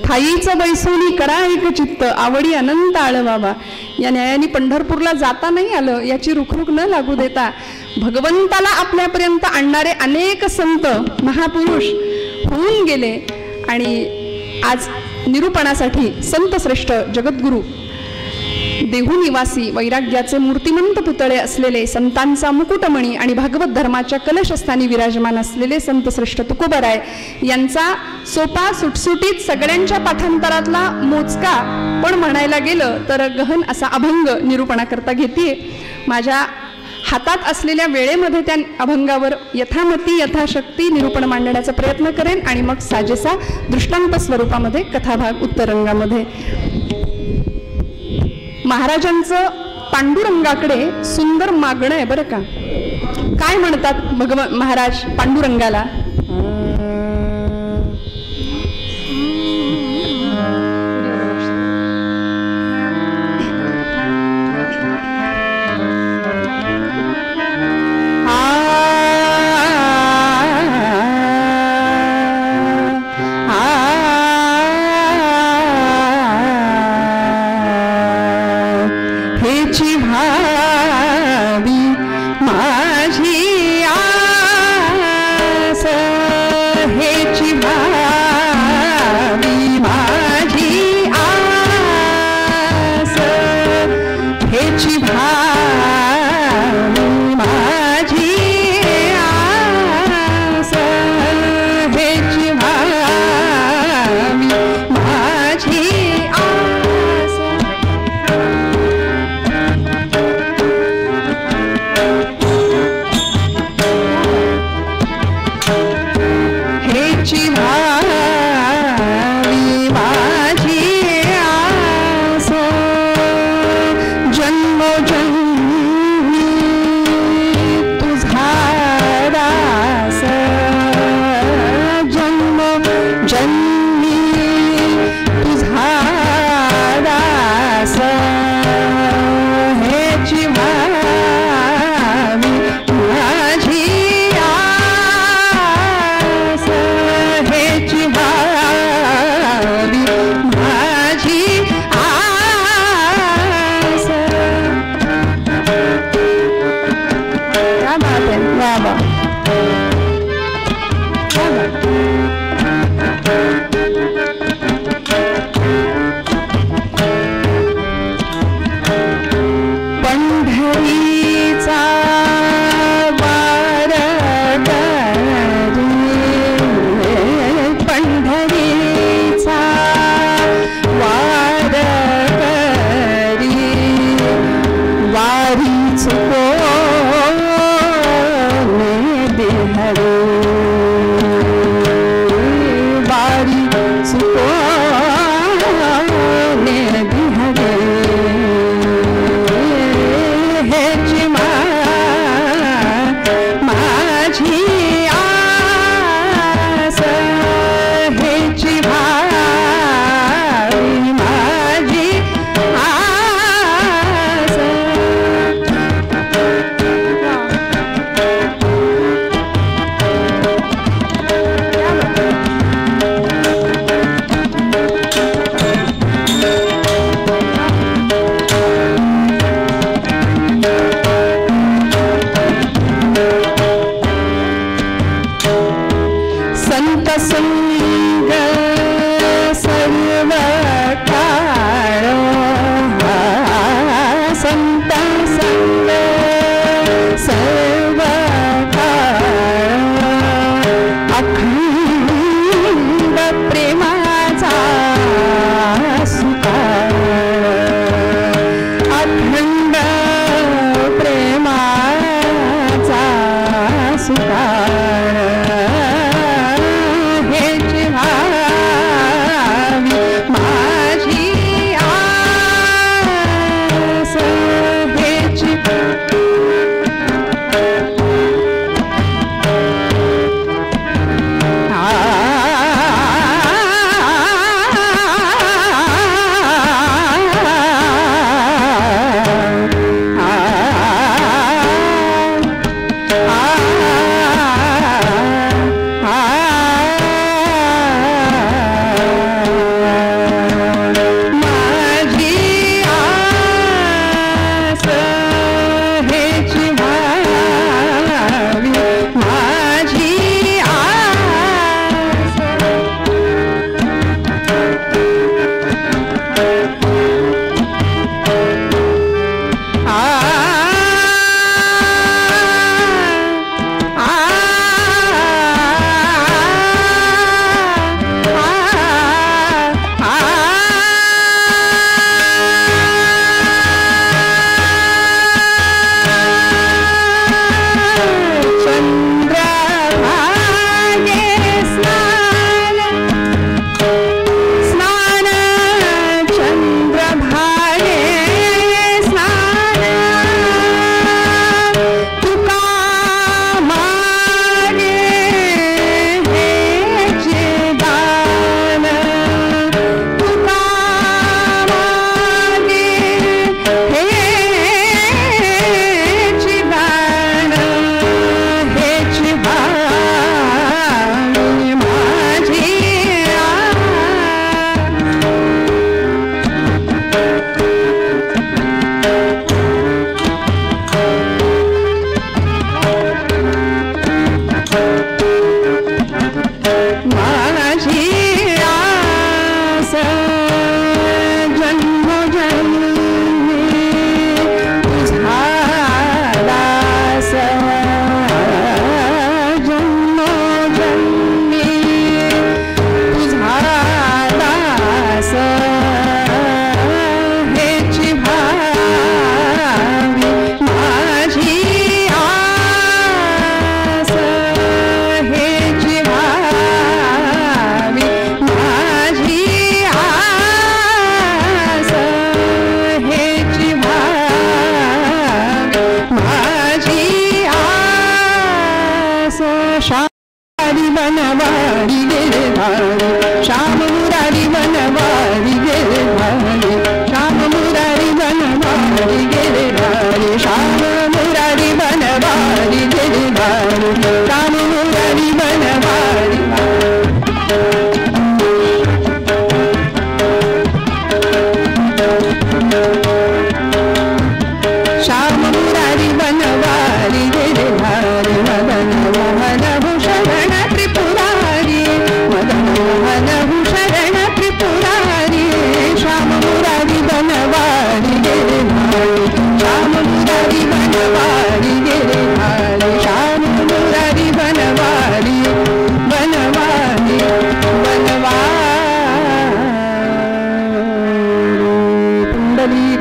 ठाईचं बैसोनी करा एक चित्त आवडी अनंत आळ बाबा. या न्यायाने पंढरपूरला जाता नाही आलं याची रुखरुख न लागू देता भगवंताला आपल्यापर्यंत आणणारे अनेक संत महापुरुष होऊन गेले. आणि आज निरूपणासाठी संत श्रेष्ठ जगद्गुरु देहू निवासी वैराग्याचे मूर्तिमंत पुतळे असलेले संतांचा मुकुटमणी आणि भागवत धर्माच्या कलशस्थानी विराजमान असलेले संत श्रेष्ठ तुकोबराय यांचा सोपा सुटसुटीत सगळ्यांच्या पाठांतरातला मोजका पण म्हणायला गेलं तर गहन असा अभंग निरूपणाकरता घेते. माझ्या हातात असलेल्या वेळेमध्ये त्या अभंगावर यथामती यथाशक्ती निरूपण मांडण्याचा प्रयत्न करेन आणि मग साजेसा दृष्टांत स्वरूपामध्ये कथाभाग उत्तरंगामध्ये. महाराजांचं पांडुरंगाकडे सुंदर मागणं आहे बरं का. काय म्हणतात महाराज पांडुरंगाला?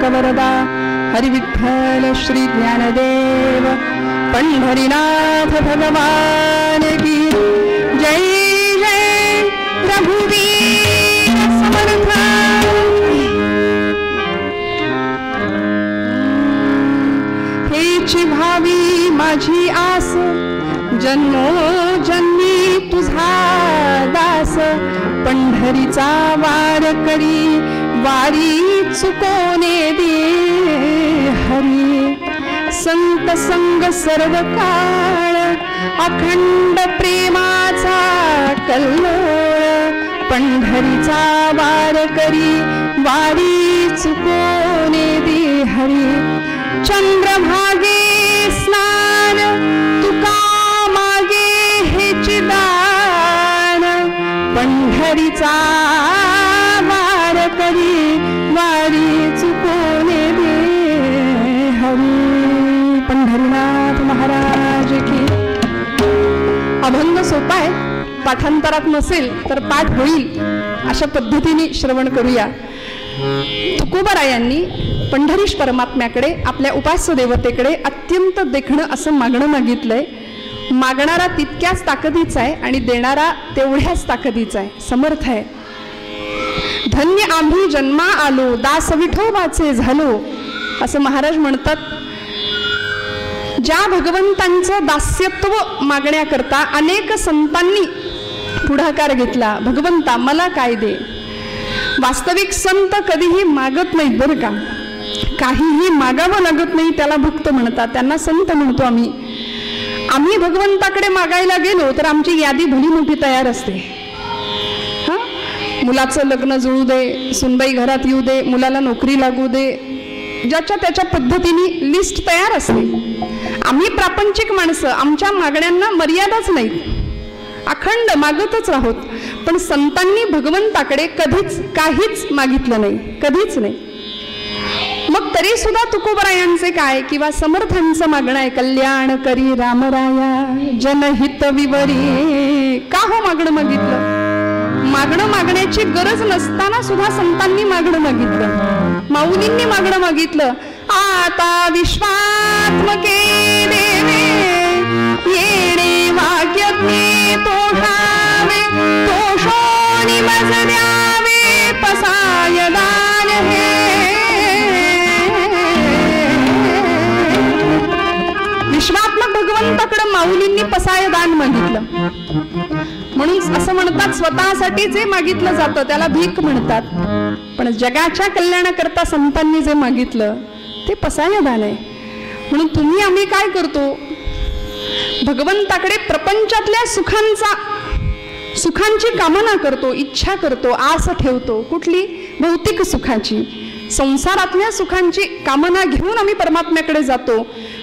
लोकवरदा हरी विठ्ठल श्री ज्ञानदेव पंढरीनाथ भगवान की जय जय रघुवीर समर्थ। हेची भावी माझी आस जन्मोजन्मी तुझा दास पंढरीचा वार करी वारी चुकोने दे हरी। संत संग सर्व काळ अखंड प्रेमाचा कल्लोळ पंढरीचा वार करी वारी चुकोने दे हरी। चंद्रभागे स्नान तुका मागे हेची दान पंढरीचा वार करी वारी चुकोने दे हरी। पंढरीनाथ महाराज की। अभंग सोपा आहे, पाठांतरात नसेल तर पाठ होईल अशा पद्धतीने श्रवण करूया। तुकोबारायांनी पंढरीश परमात्म्याकडे आपल्या उपास्य देवतेकडे अत्यंत देखणं असं मागणं मागितलंय। मागणारा तितक्याच ताकदीचा आहे आणि देणारा तेवढ्याच ताकदीचा आहे, समर्थ आहे। धन्य आम्ही जन्मा आलो दास विठोबाचे झालो असं महाराज म्हणतात। ज्या भगवंतांचं दास्यत्व मागण्याकरता अनेक संतांनी पुढाकार घेतला, भगवंता मला काय दे। वास्तविक संत कधीही मागत नाहीत बरं का, काहीही मागावं लागत नाही त्याला भक्त म्हणतात, त्यांना संत म्हणतो आम्ही। आम्ही भगवंताकडे मागायला गेलो तर आमची यादी भली मोठी तयार असते। हा, मुलाचं लग्न जुळू दे, सुनबाई घरात येऊ दे, मुलाला नोकरी लागू दे, ज्याच्या त्याच्या पद्धतीने लिस्ट तयार असते। आम्ही प्रापंचिक माणसं, आमच्या मागण्यांना मर्यादाच नाहीत, अखंड मागतच आहोत। पण संतांनी भगवंताकडे कधीच काहीच मागितलं नाही, कधीच नाही। मग तरी सुद्धा तुकोबरायांचे काय किंवा समर्थांचं मागणं आहे, कल्याण करी रामराया जनहित विवरी। का हो मागणं मागितलं? मागणं मागण्याची गरज नसताना सुद्धा संतांनी मागणं मागितलं, माऊलींनी मागणं मागितलं। आता विश्वात्मके देवे येणे वाक्यज्ञे तोषावे तोषोनी मज द्यावे पसाय दान हे। विश्वात्मक भगवंताकडे माऊलींनी पसाय दान मागितलं, म्हणून असं म्हणतात स्वतःसाठी जे मागितलं जातं त्याला भीक म्हणतात, पण जगाच्या कल्याणाकरता संतांनी जे मागितलं ते पसाय दान आहे। म्हणून तुम्ही आम्ही काय करतो, भगवंताकडे प्रपंचातल्या सुखांची कामना करतो, इच्छा करतो, आस ठेवतो। कुठली? भौतिक सुखाची, संसारातल्या सुखांची कामना घेऊन आम्ही परमात्म्याकडे जातो।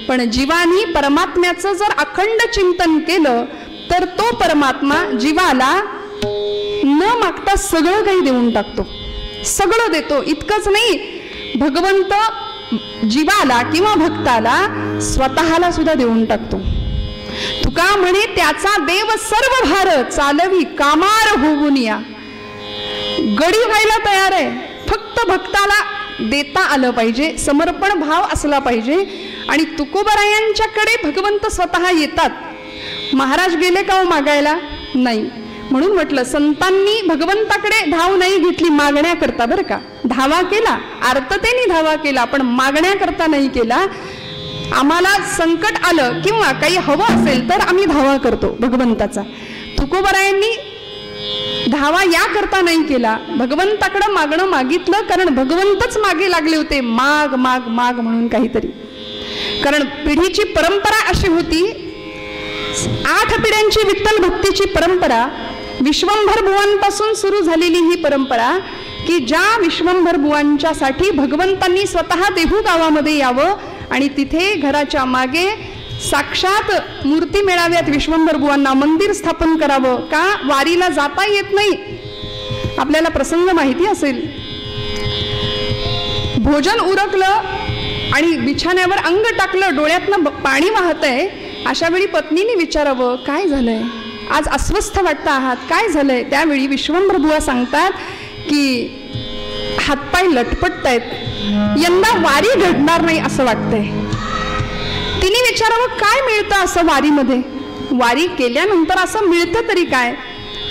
पण जीवानी परमात्म्याचं जर अखंड चिंतन केलं तर तो परमात्मा जीवाला न मागता सगळं काही देऊन टाकतो, सगळं देतो। इतकंच नाही, भगवंत जीवाला किंवा भक्ताला स्वतःला सुद्धा देऊन टाकतो। तुका म्हणे त्याचा देव सर्व भार चालवी कामार होऊन या। गडी व्हायला तयार आहे, फक्त भक्ताला देता आलं पाहिजे, समर्पण भाव असला पाहिजे। आणि तुकोबरायांच्याकडे भगवंत स्वतः येतात। महाराज गेले का हो मागायला? नाही। म्हणून म्हटलं संतांनी भगवंताकडे धाव नाही घेतली मागण्याकरता बरं का, धावा केला, आर्ततेने धावा केला, पण मागण्याकरता नाही केला। आम्हाला संकट आलं किंवा काही हवं असेल तर आम्ही धावा करतो भगवंताचा। तुकोबरायांनी धावा या करता नाही केला, भगवंताकडे मागणं मागितलं, कारण भगवंतच मागे लागले होते, माग माग माग म्हणून काहीतरी। कारण पिढीची परंपरा अशी होती, 8 पिढ्यांची विठ्ठल भक्तीची परंपरा, विश्वंभर बुवांपासून सुरू झालेली ही परंपरा, की ज्या विश्वंभर बुवांच्यासाठी भगवंतांनी स्वतः देहू गावामध्ये यावं आणि तिथे घराच्या मागे साक्षात मूर्ती मेळाव्यात विश्वंभर बुवांना मंदिर स्थापन करावं। का? वारीला जाता येत नाही, आपल्याला प्रसंग माहिती असेल। भोजन उरकलं आणि बिछाण्यावर अंग टाकलं, डोळ्यातनं पाणी वाहतंय, अशा वेळी पत्नीने विचारावं काय झालंय, आज अस्वस्थ वाटता आहात, काय झालंय? त्यावेळी विश्वंभर बुवा सांगतात की हातपाय लटपटतायत, यंदा वारी घडणार नाही असं वाटतंय. तिने विचारावं काय मिळतं असं वारीमध्ये, वारी केल्यानंतर असं मिळतं तरी काय.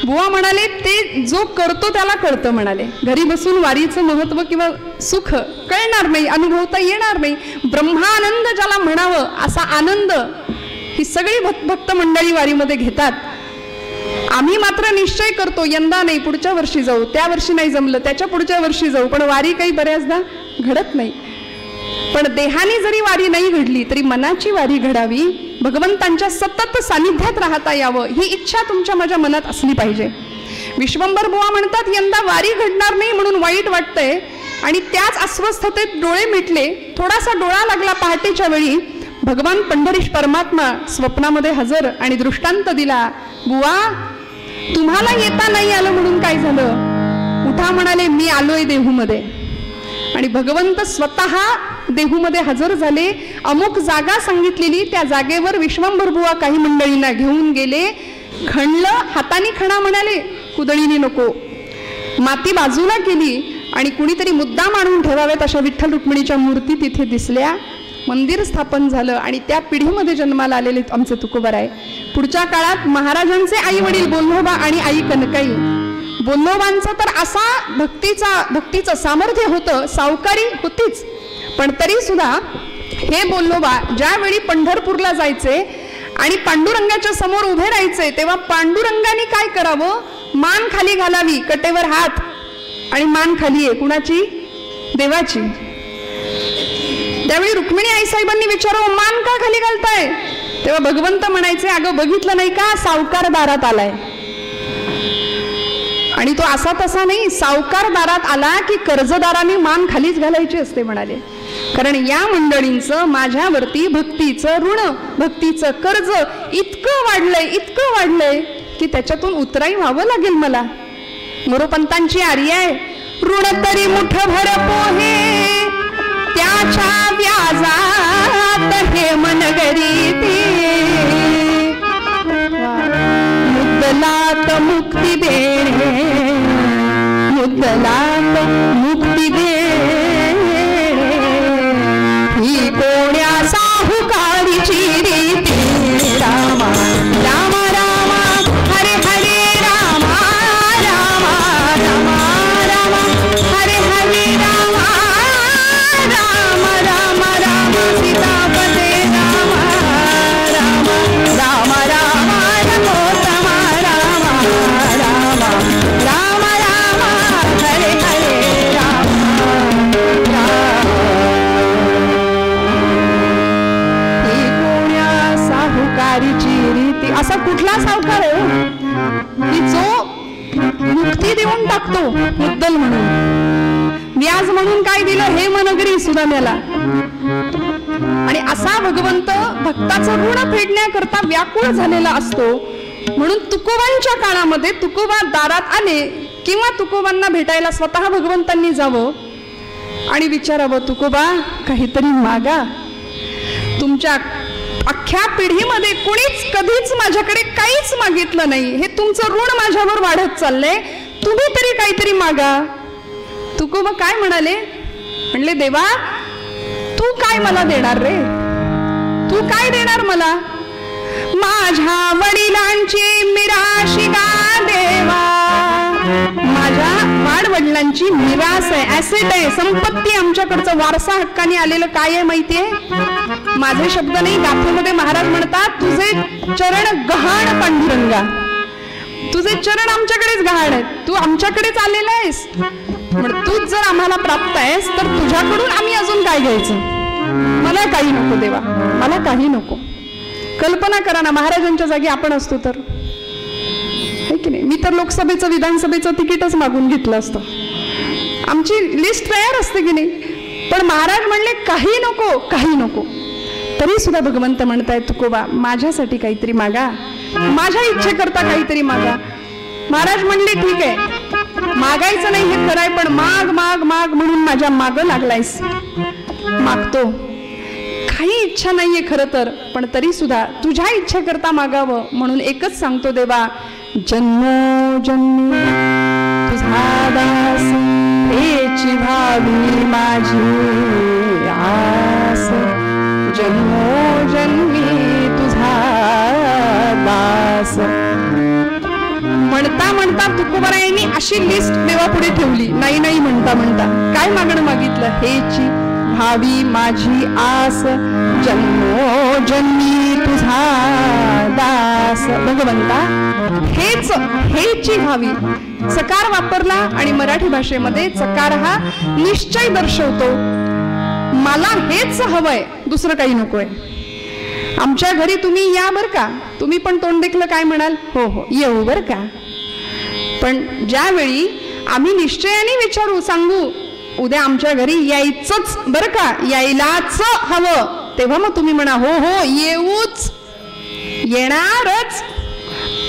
बुवा म्हणाले ते जो करतो त्याला कळतं म्हणाले. घरी बसून वारीचं महत्व किंवा सुख कळणार नाही, अनुभवता येणार नाही. ब्रह्मानंद ज्याला म्हणावं असा आनंद ही सगळी भक्त मंडळी वारीमध्ये घेतात. आम्ही मात्र निश्चय करतो यंदा नाही पुढच्या वर्षी जाऊ, त्या वर्षी नाही जमलं त्याच्या पुढच्या वर्षी जाऊ, पण वारी काही बऱ्याचदा घडत नाही. पण देहाने जरी वारी नाही घडली तरी मनाची वारी घडावी, भगवंतांच्या सतत सानिध्यात राहता यावं ही इच्छा तुमच्या माझ्या मनात असली पाहिजे. विश्वंभर बुवा म्हणतात यंदा वारी घडणार नाही म्हणून वाईट वाटतंय, आणि त्याच अस्वस्थतेत डोळे मिटले. थोडासा डोळा लागला पहाटेच्या वेळी, भगवान पंढरीश परमात्मा स्वप्नामध्ये हजर आणि दृष्टांत दिला. बुवा तुम्हाला येता नाही आलं म्हणून काय झालं, उठा म्हणाले मी आलोय देहूमध्ये. आणि भगवंत स्वतः देहूमध्ये हजर झाले. अमुक जागा सांगितलेली त्या जागेवर विश्वंभर बुवा काही मंडळींना घेऊन गेले. खणलं, हाताने खणा म्हणाले, कुदळीने नको. माती बाजूला केली आणि कुणीतरी मुद्दाम आणून ठेवाव्यात अशा विठ्ठल रुक्मिणीच्या मूर्ती तिथे दिसल्या. मंदिर स्थापन झालं आणि त्या पिढीमध्ये जन्माला आलेले आमचे तुकोबाराय. पुढच्या काळात महाराजांचे आई वडील बोल्लोबा आणि आई कनकाई. बोल्लोबांचं तर असा भक्तीचं सामर्थ्य होतं, सावकारी होतीच, पण तरी सुद्धा हे बोल्लोबा ज्यावेळी पंढरपूरला जायचे आणि पांडुरंगाच्या समोर उभे राहायचे तेव्हा पांडुरंगाने काय करावं, मान खाली घालावी, कटेवर हात, आणि मान खाली आहे कुणाची, देवाची. त्यावेळी रुक्मिणी आईसाहेबांनी विचारावं मान का खाली घालताय, तेव्हा भगवंत म्हणायचे अगं बघितलं नाही का सावकार दारात आलाय. आणि तो असा तसा नाही, सावकार दारात आला की कर्जदाराने मान खालीच घालायची असते म्हणाले. कारण या मंडळींचं माझ्यावरती भक्तीचं ऋण, भक्तीचं कर्ज इतकं वाढलंय की त्याच्यातून उतराई व्हावं लागेल मला. मोरोपंतांची आर्य आहे, ऋण तरी मुठभर पोहे त्याच्या व्याजात हे मनगरी मुद्दलात मुक्ती देणे, मुद्दलात मुक्ती देणे ही कोण्या साहुकारीची रीती. रामा राम राम हरे हरे राम राम राम राम हरे हरे राम राम राम राम सीतापते राम राम राम राम रघोत्तम राम राम राम राम हरे हरे राम राम. ही कोण्या साहुकारीची रीती. असा कुठला सावकार आहे की जो मुक्ती देऊन टाकतो मुद्दल म्हणून, व्याज म्हणून काय दिलं हे मनगरी सुदाम्याला. आणि असा भगवंत भक्ताचं ऋण फेडण्याकरता व्याकुळ झालेला असतो. म्हणून तुकोबांच्या काळामध्ये तुकोबा दारात आले किंवा तुकोबांना भेटायला स्वतः भगवंतांनी जावं आणि विचारावं तुकोबा काहीतरी मागा. तुमच्या अख्ख्या पिढीमध्ये कुणीच कधीच माझ्याकडे काहीच मागितलं नाही, हे तुमचं ऋण माझ्यावर वाढत चाललंय, तुम्ही तरी काहीतरी मागा. तुकोबा काय म्हणाले, म्हणले देवा तू काय मला देणार रे, तू काय देणार मला, माझ्या वडिलांची मिराशी गा देवा. माझ्या वाडवडिलांची मिरास आहे, ऍसेट आहे, संपत्ती, आमच्याकडचं वारसा हक्काने आलेलं काय आहे माहितीये. माझे शब्द नाही, गाथेमध्ये महाराज म्हणतात तुझे चरण गहाण पांडुरंगा, तुझे चरण आमच्याकडेच गहाण आहेत, तू आमच्याकडेच आलेला आहेस. म्हणून तूच जर आम्हाला प्राप्त आहेस तर तुझ्याकडून आम्ही अजून काय घ्यायचं, मला काही नको देवा, मला काही नको. कल्पना करा ना महाराजांच्या जागी आपण असतो तर, है की नाही. मी तर लोकसभेचं विधानसभेचं तिकीटच मागून घेतलं असतं, आमची लिस्ट तयार असते की नाही. पण महाराज म्हणले काही नको, काही नको. तरी सुद्धा भगवंत म्हणताय तुकोबा माझ्यासाठी काहीतरी मागा, माझ्या इच्छेकरता काहीतरी मागा. महाराज म्हणले ठीक आहे, मागायचं नाही हे खरंय, पण माग माग माग म्हणून माझ्या मागं लागलायस, मागतो. काही इच्छा नाहीये खरं तर, पण तरी सुद्धा तुझ्या इच्छेकरता मागावं म्हणून एकच सांगतो देवा, जन्मोजन्मी तुझा दास हेची भावी माझी आस जन्मोजन्मी तुझा दास. म्हणता म्हणता तुकोबारायांनी अशी लिस्ट देवापुढे ठेवली. नाही नाही म्हणता म्हणता काय मागणं मागितलं? हेची भावी माझी आस जन्मोजन्मी तुझा दास. भगवंता हेची भावी चकार वापरला आणि मराठी भाषेमध्ये चकार हा निश्चय दर्शवतो. मला हेच हवंय, दुसरं काही नकोय. आमच्या घरी तुम्ही या बर का. तुम्ही पण तोंड देखलं काय म्हणाल? हो हो येऊ बर का. पण ज्यावेळी आम्ही निश्चयाने विचारू सांगू उद्या आमच्या घरी यायचंच बर का, यायलाच हवं, तेव्हा मग तुम्ही म्हणा हो हो येऊच, येणारच.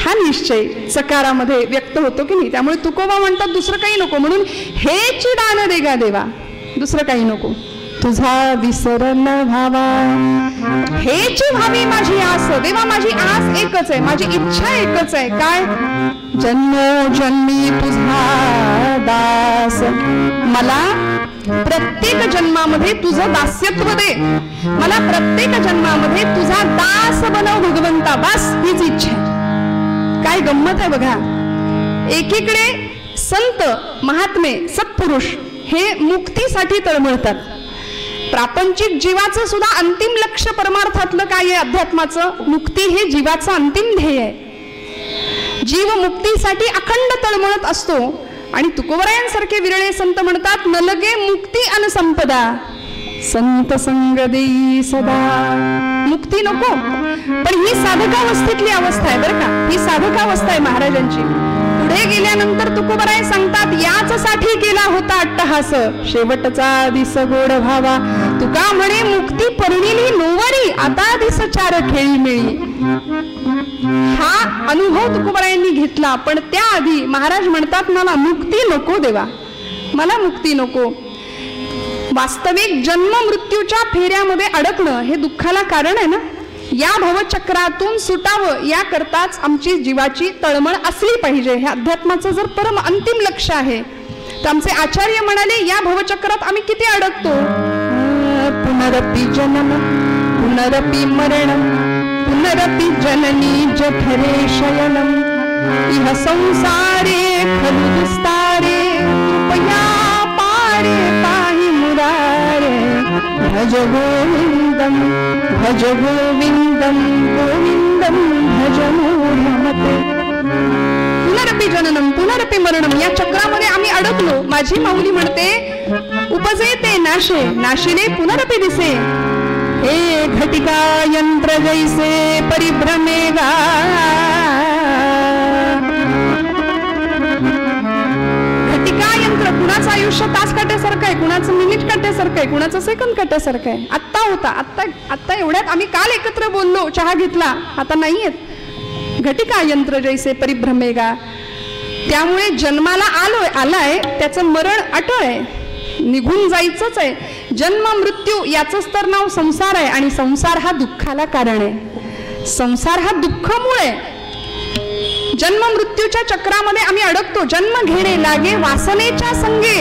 हा निश्चय चकारामध्ये व्यक्त होतो की नाही. त्यामुळे तुकोबा म्हणतात दुसरं काही नको, म्हणून हेची दान देगा देवा, दुसरं काही नको. तुझा विसर न व्हावा हेची व्हावी माझी आस. देवा माझी आस एकच आहे, माझी इच्छा एकच आहे. काय? जन्मोजन्मी तुझा दास. मला प्रत्येक जन्मामध्ये तुझं दास्यत्व दे, मला प्रत्येक जन्मामध्ये तुझा दास बनव भगवंता. बस हीच इच्छा आहे. काय गंमत आहे बघा. एकीकडे संत महात्मे सत्पुरुष हे मुक्तीसाठी तळमळतात. प्रापंचिक जीवाचं सुद्धा अंतिम लक्ष परमार्थातलं काय आहे? अध्यात्माचं मुक्ती हे जीवाचं अंतिम ध्येय आहे. जीव मुक्तीसाठी अखंड तळमळत असतो. आणि तुकोबरायांसारखे विरळे संत म्हणतात न लगे मुक्ती अन संपदा संत संग देई सदा. मुक्ती नको, पण ही साधकावस्थेतली अवस्था आहे बरं का. ही साधकावस्था आहे महाराजांची. पुढे गेल्यानंतर तुकोबराय सांगतात याच साठी केला होता अट्टहास शेवटचा दिस गोड भावा. तुका म्हणे मुक्ती परिणिली नोवरी आता दिस चार खेळी मिळी. हा अनुभव तुकोबरायांनी घेतला. पण त्याआधी महाराज म्हणतात मला मुक्ती नको देवा, मला मुक्ती नको. वास्तविक जन्म मृत्यूच्या फेऱ्यामध्ये अडकणं हे दुःखाला कारण आहे ना. या भवचक्रातून सुटावं याकरताच आमची जीवाची तळमळ असली पाहिजे. हे अध्यात्माचं जर परम अंतिम लक्ष आहे. तर आमचे आचार्य म्हणाले या भवचक्रात आम्ही किती अडकतो. पुनरपि जन्म पुनरपि मरण पुनरपि जननी जठरे शयनम इह संसारे खलु दुस्तारे कृपया पारे पाहि मुरारे भज गोविंदम गोविंदम भज मूढमते. पुनरपि जननम पुनरपि मरणम या चक्रामध्ये आम्ही अडकलो. माझी माऊली म्हणते उपजे ते नाशे नाशिले पुनरपि दिसे. हे घटिका यंत्र जैसे परिभ्रमेगा. घटिका यंत्र कुणाचं आयुष्य तास काट्यासारखं आहे, कुणाचं मिनिट काट्यासारखं आहे, कुणाचं सेकंद काट्यासारखं आहे. आत्ता होता, आत्ता एवढ्यात आम्ही काल एकत्र बोललो, चहा घेतला, आता नाहीयेत. घटिका यंत्र जैसे परिभ्रमेगा. त्यामुळे जन्माला आलाय त्याचं मरण अटळ आहे, निघून जायचंच आहे. जन्म मृत्यू याचंच तर नाव संसार आहे. आणि संसार हा दुःखाला कारण आहे. संसार हा दुःखमूळ आहे. जन्म मृत्यूच्या चक्रामध्ये आम्ही अडकतो. जन्म घेणे लागे वासनेच्या संगे.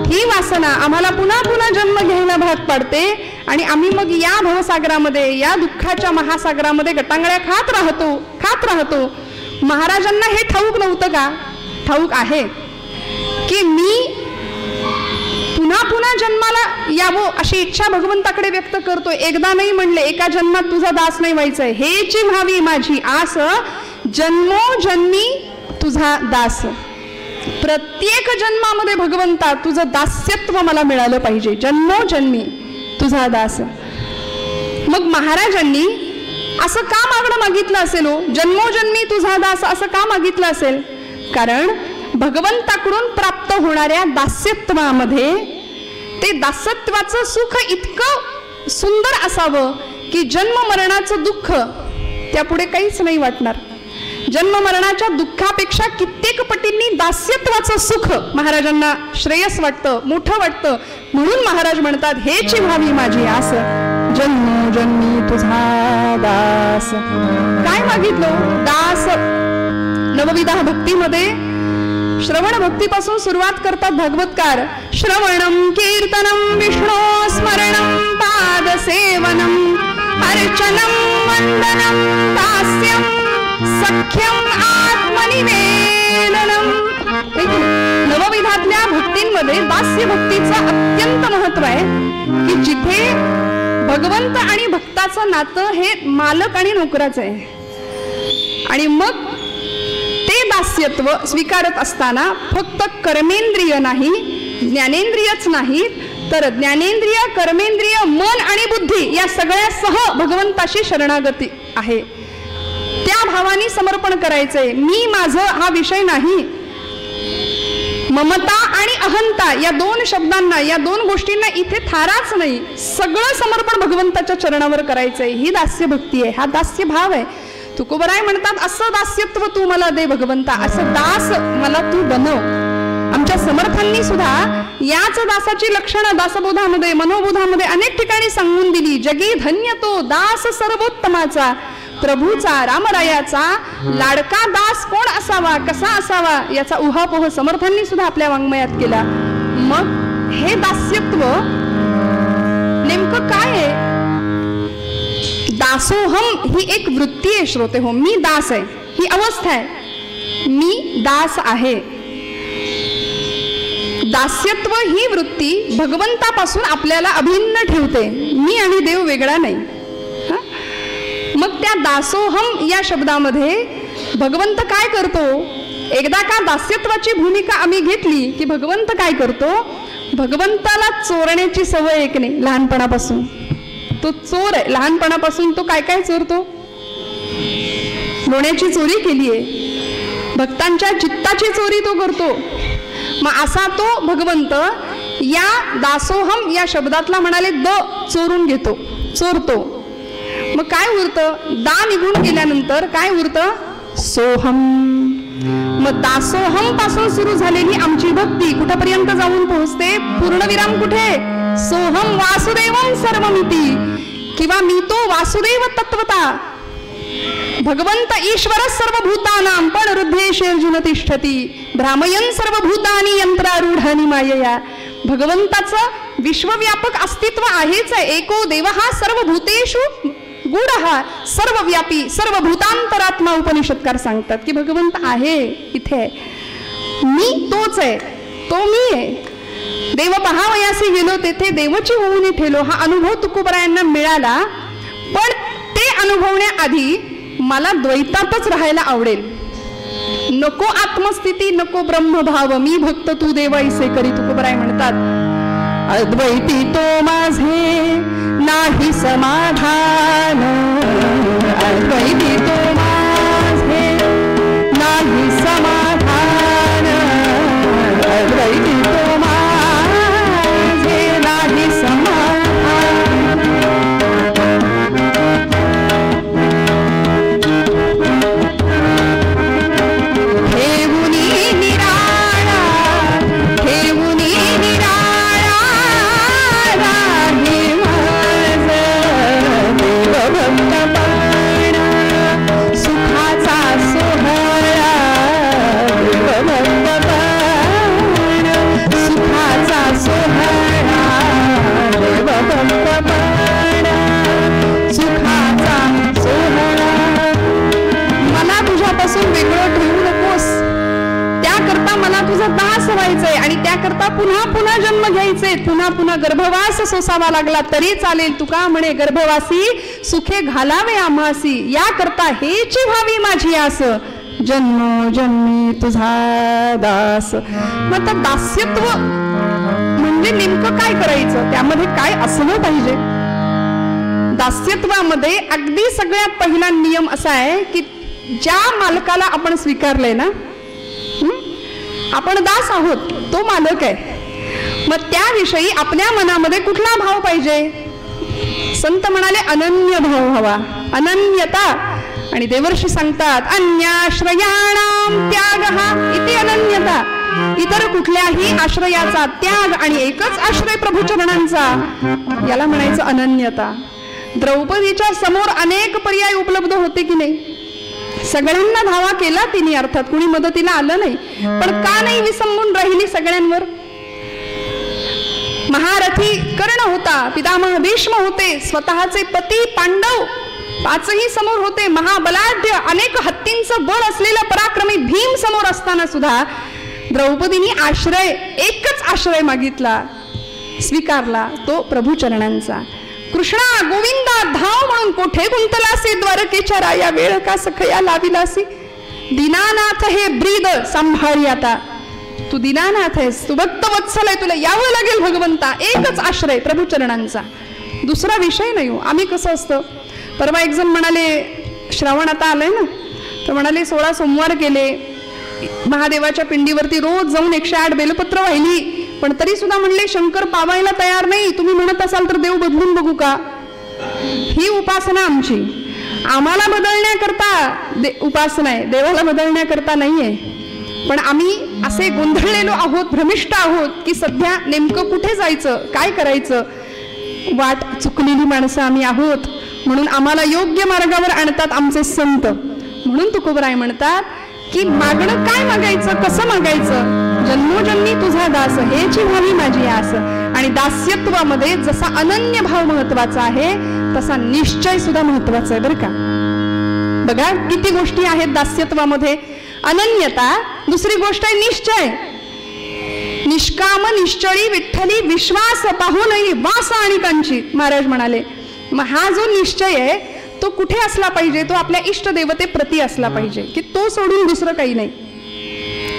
ही वासना आम्हाला पुन्हा पुन्हा जन्म घ्यायला भाग पाडते. आणि आम्ही मग या भवसागरामध्ये या दुःखाच्या महासागरामध्ये गटांगळ्या खात राहतो. महाराजांना हे ठाऊक नव्हतं का? ठाऊक आहे की मी पुन्हा पुन्हा जन्माला यावं अशी इच्छा भगवंताकडे व्यक्त करतोय. एकदा नाही म्हणले, एका जन्मात तुझा दास नाही व्हायचंय. हेची व्हावी माझी आस जन्मोजन्मी तुझा दास. प्रत्येक जन्मामध्ये भगवंता तुझं दास्यत्व मला मिळालं पाहिजे. जन्मोजन्मी तुझा दास. मग महाराजांनी असं का मागणं मागितलं असेल हो? जन्मोजन्मी तुझा दास असं का मागितलं असेल? कारण भगवंताकडून प्राप्त होणाऱ्या दास्यत्वामध्ये ते दासत्वाचं सुख इतकं सुंदर असावं की जन्म मरणाचं दुःख त्यापुढे काहीच नाही वाटणार. जन्म मरणाच्या दुःखापेक्षा कित्येक पटींनी दास्यत्वाचं सुख महाराजांना श्रेयस वाटतं, मोठं वाटतं. म्हणून महाराज म्हणतात हेची व्हावी माझी आस जन्मोजन्मी तुझा दास. काय मागितलं? दास. नवविधा भक्तीमध्ये श्रवण भक्तीपासून सुरुवात करतात भागवतकार. श्रवणम कीर्तनम विष्णू स्मरणम पादसेवनम अर्चनम वंदनम दास्यम सख्यम आत्मनिवेदनम. नवविधातल्या भक्तींमध्ये दास्य भक्तीचं अत्यंत महत्व आहे की जिथे भगवंत आणि भक्ताचं नातं हे मालक आणि नोकराचं आहे. आणि मग ते दास्यत्व स्वीकारत असताना फक्त कर्मेंद्रिय नाही, ज्ञानेंद्रियच नाही, तर ज्ञानेंद्रिय, कर्मेंद्रिय, मन आणि बुद्धी या सगळ्यासह भगवंताशी शरणागती आहे. त्या भावाने समर्पण करायचंय. मी माझं हा विषय नाही. ममता आणि अहंता या दोन शब्दांना, या दोन गोष्टींना इथे थाराच नाही. सगळं समर्पण भगवंताच्या चरणावर करायचंय. ही दास्य भक्ती आहे, हा दास्य भाव आहे. तुकोबराय म्हणतात, असं दास्यत्व तू मला दे भगवंता, असं दास मला तू बनव. आमच्या समर्थांनी सुद्धा याच दासाची लक्षणं दासबोधामध्ये, मनोबोधामध्ये अनेक ठिकाणी सांगून दिली. जगी धन्य तो दास सर्वोत्तमाचा, प्रभूचा रामरायाचा लाडका दास कोण असावा, कसा असावा याचा उहापोह समर्थांनी सुद्धा आपल्या वाङ्मयात केला. मग हे दास्यत्व नेमकं काय आहे? दासोहम ही एक वृत्ती आहे श्रोते हो. मी दास आहे, ही अवस्था आहे. मी दास आहे. दास्यत्व ही वृत्ती भगवंतापासून आपल्याला अभिन्न ठेवते. मी आणि देव वेगळा नाही. मग त्या दासोहम या शब्दामध्ये भगवंत काय करतो? एकदा का दास्यत्वाची भूमिका आम्ही घेतली की भगवंत काय करतो? भगवंताला चोरण्याची सवय एक नाही लहानपणापासून. तो चोर आहे लहानपणापासून. तो काय काय चोरतो? लोण्याची चोरी केली आहे, भक्तांच्या चित्ताची चोरी तो करतो. मग असा तो भगवंत या दासोहम या शब्दातला म्हणाले द चोरून घेतो, चोरतो. मग काय उरतं? दा निघून गेल्यानंतर काय उरतं? सोहम. मग दासोहम पासून सुरू झालेली आमची भक्ती कुठपर्यंत जाऊन पोहोचते? पूर्णविराम कुठे? सोहम वासुदेवम सर्वमिती, किंवा मी तो वासुदेव तत्वता. भगवंत ईश्वर सर्वभूतानां पण हृदयेषु तिष्ठती भ्रामयन् सर्वभूतानि यंत्रारूढानि मायया. भगवंताचं विश्वव्यापक अस्तित्व आहेच आहे. एको देवः सर्वभूतेषु गूढः सर्वव्यापी सर्वभूतांतरात्मा. उपनिषदकार सांगतात की भगवंत आहे इथे. मी तोच आहे, तो मी आहे. देव पहावयासी गेलो तेथे देवची होऊन ठेलो. हा अनुभव तुकोबरायांना मिळाला. पण ते अनुभवण्याआधी मला द्वैतातच राहायला आवडेल. नको आत्मस्थिती, नको ब्रह्मभाव. मी भक्त तू देव ऐसे करी. तुकोबराय म्हणतात, अद्वैती तो माझे नाही समाधान, अद्वैती तो माझे नाही समाधान, अद्वैती तो माझे नाही समाधान. ठेवुनी निराळा, ठेवुनी निराळा राही माझ देवभक्तपण, सुखाचा सोहळा देवभक्तपण, सुखाचा सोहळा देवभक्तपण, सुखाचा सोहळा. मला तुझ्यापासून वेगळं ठेवू नकोस. त्याकरता मला तुझा दास व्हायचंय आणि त्याकरता पुन्हा पुन्हा जन्म घ्यायचे, पुन्हा पुन्हा गर्भवास सोसावा लागला तरी चालेल. तुका म्हणे गर्भवासी सुखे घालावे आम्हासी, याकरता हेची व्हावी माझी आस, जन्म जन्मी तुझा दास. मग तर दास्यत्व म्हणजे नेमकं काय करायचं? त्यामध्ये काय असलं पाहिजे? दास्यत्वामध्ये अगदी सगळ्यात पहिला नियम असा आहे की ज्या मालकाला आपण स्वीकारलंय ना, आपण दास आहोत, तो मालक आहे. मग त्याविषयी आपल्या मनामध्ये कुठला भाव पाहिजे? संत म्हणाले अनन्य भाव हवा, अनन्यता. आणि देवर्षी सांगतात अन्याश्रयाणाम त्यागः इति अनन्यता. इतर कुठल्याही आश्रयाचा त्याग आणि एकच आश्रय प्रभुचरणांचा, याला म्हणायचं अनन्यता. द्रौपदीच्या समोर अनेक पर्याय उपलब्ध होते की नाही? सगळ्यांना धावा केला तिने, अर्थात कुणी मदतीला आलं नाही, पण का नाही विसंबून राहिली सगळ्यांवर? महारथी कर्ण होता, पितामह भीष्म होते, स्वतःचे पती पांडव पाचही समोर होते, महाबलाढ्य अनेक हत्तींचं बळ असलेला पराक्रमी भीम समोर असताना सुद्धा द्रौपदीने आश्रय, एकच आश्रय मागितला, स्वीकारला, तो प्रभू चरणांचा. कृष्णा गोविंदा धाव म्हणून कोठे गुंतलासी, द्वारकेच्या राया वेळ का सखया लाविलासी. दीनानाथ हे ब्रीद सांभाळी आता, तू दीनानाथ आहेस, तू भक्त वत्सल आहे, तुला यावं लागेल भगवंता. एकच आश्रय प्रभू चरणांचा, दुसरा विषय नाही. आम्ही कसं असतं, परवा एक जण म्हणाले श्रावण आता आलंय ना, तर म्हणाले 16 सोमवार केले, महादेवाच्या पिंडीवरती रोज जाऊन 108 बेलपत्र वाहिली, पण तरी सुद्धा म्हणले शंकर पावायला तयार नाही, तुम्ही म्हणत असाल तर देव बदलून बघू का. ही उपासना आमची, आम्हाला बदलण्याकरता उपासना आहे, देवाला बदलण्याकरता नाहीये. पण आम्ही असे गोंधळलेलो आहोत, भ्रमिष्ट आहोत की सध्या नेमकं कुठे जायचं, काय करायचं, वाट चुकलेली माणसं आम्ही आहोत. म्हणून आम्हाला योग्य मार्गावर आणतात आमचे संत. म्हणून तुकोबराय म्हणतात की मागणं काय मागायचं, कसं मागायचं, जन्मोजन्मी तुझा दास हेची व्हावी माझी आस. आणि दास्यत्वामध्ये जसा अनन्य भाव महत्वाचा आहे तसा निश्चय सुद्धा महत्वाचा आहे बरं का. बघा किती गोष्टी आहेत दास्यत्वामध्ये, अनन्यता, दुसरी गोष्ट आहे निश्चय. निष्काम निश्चळी विठ्ठली विश्वास पाहूनही वास आणि कंची, महाराज म्हणाले. मग हा जो निश्चय आहे तो कुठे असला पाहिजे, तो आपल्या इष्टदेवते प्रती असला पाहिजे, की तो सोडून दुसरं काही नाही,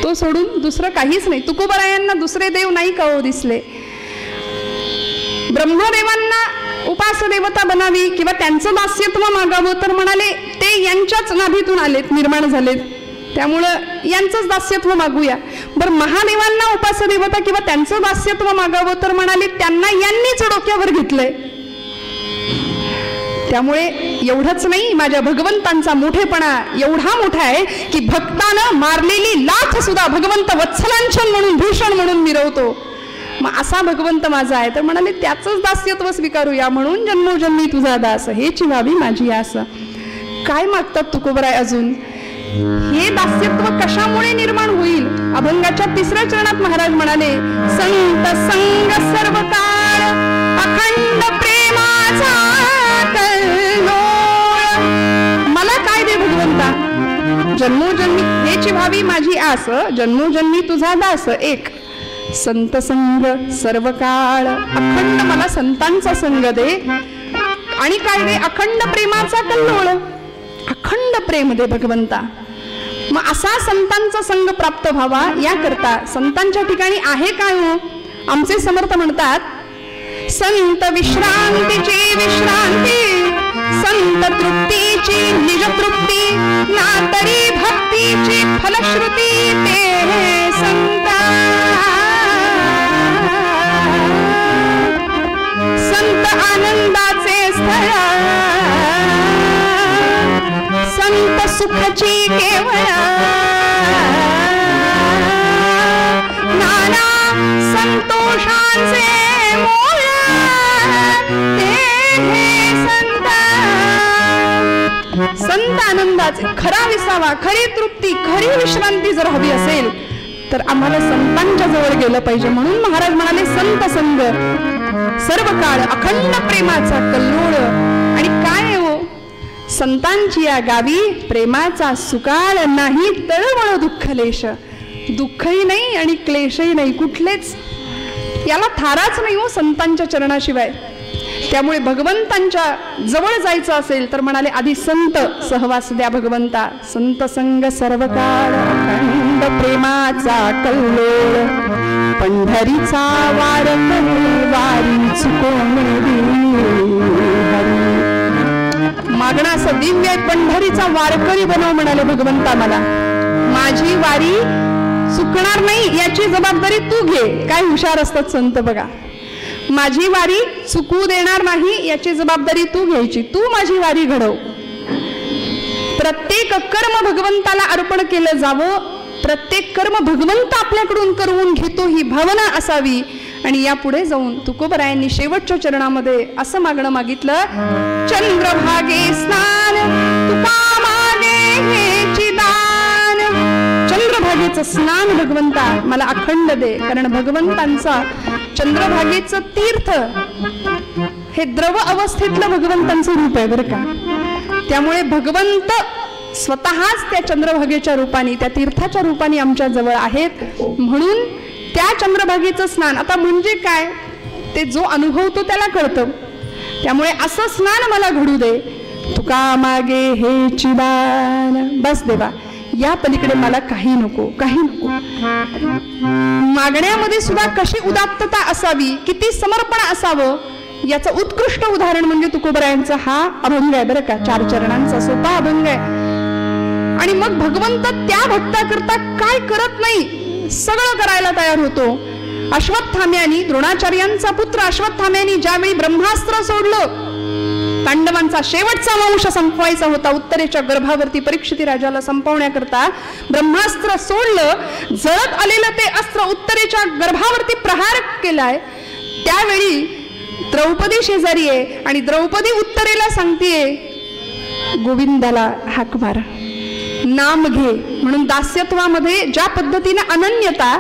तो सोडून दुसरं काहीच नाही. तुकोबरायांना दुसरे देव नाही का हो दिसले. ब्रह्मदेवांना उपास देवता बनावी किंवा त्यांचं दास्यत्व मागावं तर म्हणाले ते यांच्याच नाभीतून आलेत, निर्माण झालेत, त्यामुळं यांचंच दास्यत्व मागूया. बरं महादेवांना उपास देवता किंवा त्यांचं दास्यत्व मागावं तर म्हणाले त्यांना यांनीच डोक्यावर घेतलंय. त्यामुळे एवढंच नाही, माझ्या भगवंतांचा मोठेपणा एवढा मोठा आहे की भक्तानं मारलेली लाथ सुद्धा भगवंत वत्सलांछन म्हणून भूषण म्हणून मिरवतो. मग असा भगवंत माझा आहे तर म्हणाले त्याचंच दास्यत्व स्वीकारूया. म्हणून जन्मोजन्मी तुझा दास हेची व्हावी माझी आस. काय मागतात तुकोबराय अजून? हे दास्यत्व कशामुळे निर्माण होईल? अभंगाच्या 3ऱ्या चरणात महाराज म्हणाले संत संग सर्व काळ अखंड प्रेमाचा कल्लोळ. मला काय दे भगवंता, जन्मोजन्मी हेची व्हावी माझी आस, जन्मोजन्मी तुझा दास एक. संत संग सर्व काळ, अखंड मला संतांचा संग दे. आणि काय दे? अखंड प्रेमाचा कल्लोळ, अखंड प्रेम दे भगवंता. मग असा संतांचा संग प्राप्त व्हावा याकरता संतांच्या ठिकाणी आहे काय हो? आमचे समर्थ म्हणतात संत विश्रांतीची विश्रांती, संत तृप्तीची निज तृप्ती, ना तरी भक्तीची फलश्रुती ते संता. संत आनंदाचे स्थळ, संत सुखाची केवळ, नाना संतोषांचे मोळ ते संत. संत आनंदाचे खरा विसावा, खरी तृप्ती, खरी विश्रांती जर हवी असेल तर आम्हाला संतांच्या जवळ गेलं पाहिजे. म्हणून महाराज म्हणाले संत संग सर्व काळ अखंड प्रेमाचा कल्लोळ. आणि काय हो, संतांची या गावी प्रेमाचा सुकाळ नाही, तळमळ दुःखलेश. दुःखही नाही आणि क्लेशही नाही, कुठलेच याला थाराच नाही हो संतांच्या चरणाशिवाय. त्यामुळे भगवंतांच्या जवळ जायचं असेल तर म्हणाले आधी संत सहवास द्या भगवंता. संत संग सर्व काळ अखंड प्रेमाचा कल्लोळ, पंढरीचा वार वारी चुकवून मागणं असं दिव्य आहे. पंढरीचा वारकरी बनव म्हणाले भगवंता मला. माझी वारी चुकणार नाही याची जबाबदारी तू घे. काय हुशार असतात संत बघा. माझी वारी चुकू देणार नाही याची जबाबदारी तू घ्यायची. तू माझी वारी घडव. प्रत्येक कर्म भगवंताला अर्पण केलं जावं, प्रत्येक कर्म भगवंत आपल्याकडून करून घेतो ही भावना असावी. आणि यापुढे जाऊन तुकोबरायांनी शेवटच्या चरणामध्ये असं मागणं मागितलं, चंद्रभागे स्नान तुका मागे हे चंद्रभागेचं स्नान भगवंता मला अखंड दे, कारण भगवंतांचा चंद्रभागेचं तीर्थ हे द्रव अवस्थेतलं भगवंतांचं रूप आहे बरं का. त्यामुळे भगवंत स्वतःच त्या चंद्रभागेच्या रूपाने, त्या तीर्थाच्या रूपाने आमच्या जवळ आहेत. म्हणून त्या चंद्रभागेचं स्नान, आता म्हणजे काय ते जो अनुभवतो त्याला कळतं. त्यामुळे असं स्नान मला घडू दे. तुका मागे हे चिदान, बस देवा, या पलीकडे मला काही नको, काही नको. मागण्यामध्ये सुद्धा कशी उदात्तता असावी, किती समर्पण असावं, याचं उत्कृष्ट उदाहरण म्हणजे तुकोबरायांचा हा अभंग आहे बरं का. 4 चरणांचा सोपा अभंग आहे. आणि मग भगवंत त्या भक्ताकरता काय करत नाही, सगळं करायला तयार होतो. अश्वत्थाम्यानी, द्रोणाचार्यांचा पुत्र अश्वत्थाम्यानी ज्यावेळी ब्रह्मास्त्र सोडलं, पांडवांचा शेवटचा वंश संपवायचा होता, उत्तरेच्या गर्भावरती परीक्षिती राजाला संपवण्याकरता ब्रह्मास्त्र सोडलं, जळत आलेलं ते अस्त्र उत्तरेच्या गर्भावरती प्रहार केलाय. त्यावेळी द्रौपदी शेजारी आहे आणि द्रौपदी उत्तरेला सांगतेय, गोविंदाला हाक मार, नाम घे. म्हणून दास्यत्वामध्ये ज्या पद्धतीने अनन्यता,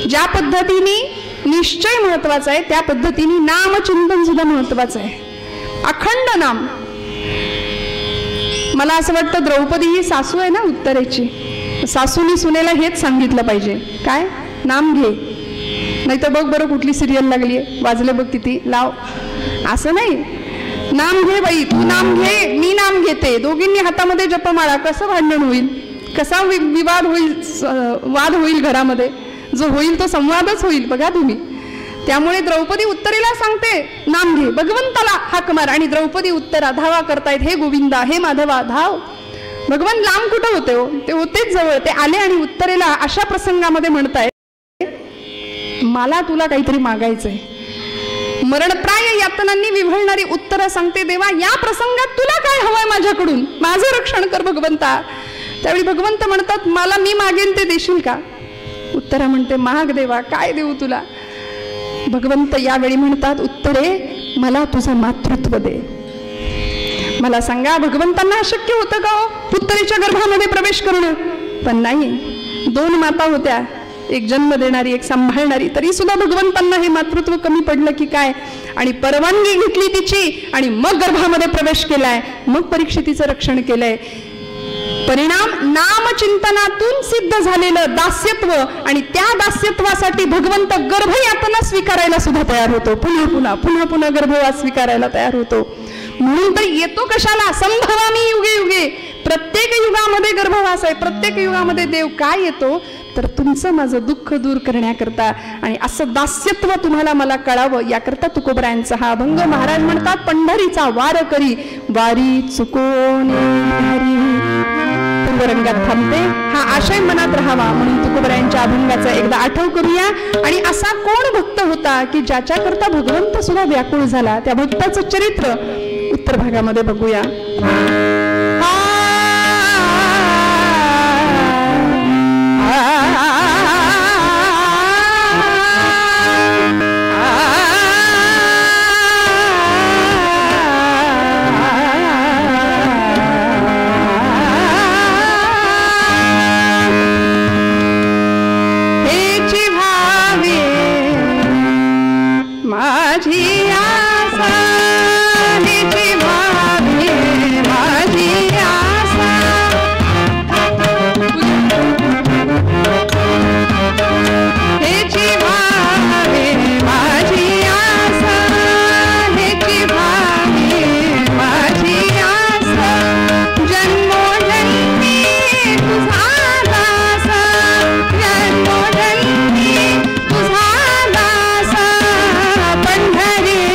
ज्या पद्धतीने निश्चय महत्वाचा आहे, त्या पद्धतीने नामचिंतन सुद्धा महत्वाचं आहे. अखंड नाम. मला असं वाटतं द्रौपदी ही सासू आहे ना उत्तरेची, सासूनी सुनेला हेच सांगितलं पाहिजे, काय, नाम घे. नाही तर बघ बरं कुठली सिरियल लागली आहे, वाजले बघ किती, लाव. असं नाही, नाम घे बाई, तू नाम घे, मी नाम घेते, दोघींनी हातामध्ये जपमाळा. कसं भांडण होईल, कसा विवाद होईल, वाद होईल घरामध्ये, जो होईल तो संवादच होईल बघा तुम्ही. त्यामुळे द्रौपदी उत्तरेला सांगते, नाम घे, भगवंताला हाक मार. आणि द्रौपदी उत्तरा धावा करतायत, हे गोविंदा, हे माधवा, धाव. भगवान लांब कुठं होते हो, ते होतेच जवळ. ते आले आणि उत्तरेला अशा प्रसंगामध्ये म्हणताय, मला तुला काहीतरी मागायचंय. मरणप्राय यातनांनी विव्हळणारी उत्तरं सांगते, देवा या प्रसंगात तुला काय हवंय माझ्याकडून, माझं रक्षण कर भगवंता. त्यावेळी भगवंत म्हणतात, मला मी मागेन ते देशील का. उत्तरा म्हणते, माग देवा, काय देऊ तुला. भगवंत यावेळी म्हणतात, उत्तरे मला तुझं मातृत्व दे. मला सांगा, भगवंतांना अशक्य होतं का हो उत्तरेच्या गर्भामध्ये प्रवेश करणं. पण नाही, 2 माता होत्या, एक जन्म देणारी, एक सांभाळणारी, तरी सुद्धा भगवंतांना हे मातृत्व कमी पडलं की काय. आणि परवानगी घेतली तिची आणि मग गर्भामध्ये प्रवेश केलाय, मग परीक्षितीचं रक्षण केलंय. परिणाम नामचिंतनातून सिद्ध झालेलं दास्यत्व, आणि त्या दास्यत्वासाठी भगवंत गर्भयातना स्वीकारायला सुद्धा तयार होतो. पुन्हा पुन्हा पुन्हा पुन्हा गर्भवास स्वीकारायला तयार होतो. म्हणून तर येतो कशाला, संभवामी युगे युगे. प्रत्येक युगामध्ये गर्भवास आहे, प्रत्येक युगामध्ये देव काय येतो तर तुमचं माझं दुःख दूर करण्याकरता. आणि असं दास्यत्व तुम्हाला मला कळावं याकरता तुकोबरायांचा हा अभंग. महाराज म्हणतात, पंढरीचा वार करी, वारी चुकोने रंगात थांबते. हा आशय मनात राहावा म्हणून तुकोबरायांच्या अभंगाचा एकदा आठव करूया. आणि असा कोण भक्त होता की ज्याच्याकरता भगवंत सुद्धा व्याकुळ झाला, त्या भक्ताचं चरित्र उत्तर भागामध्ये बघूया. पंढरी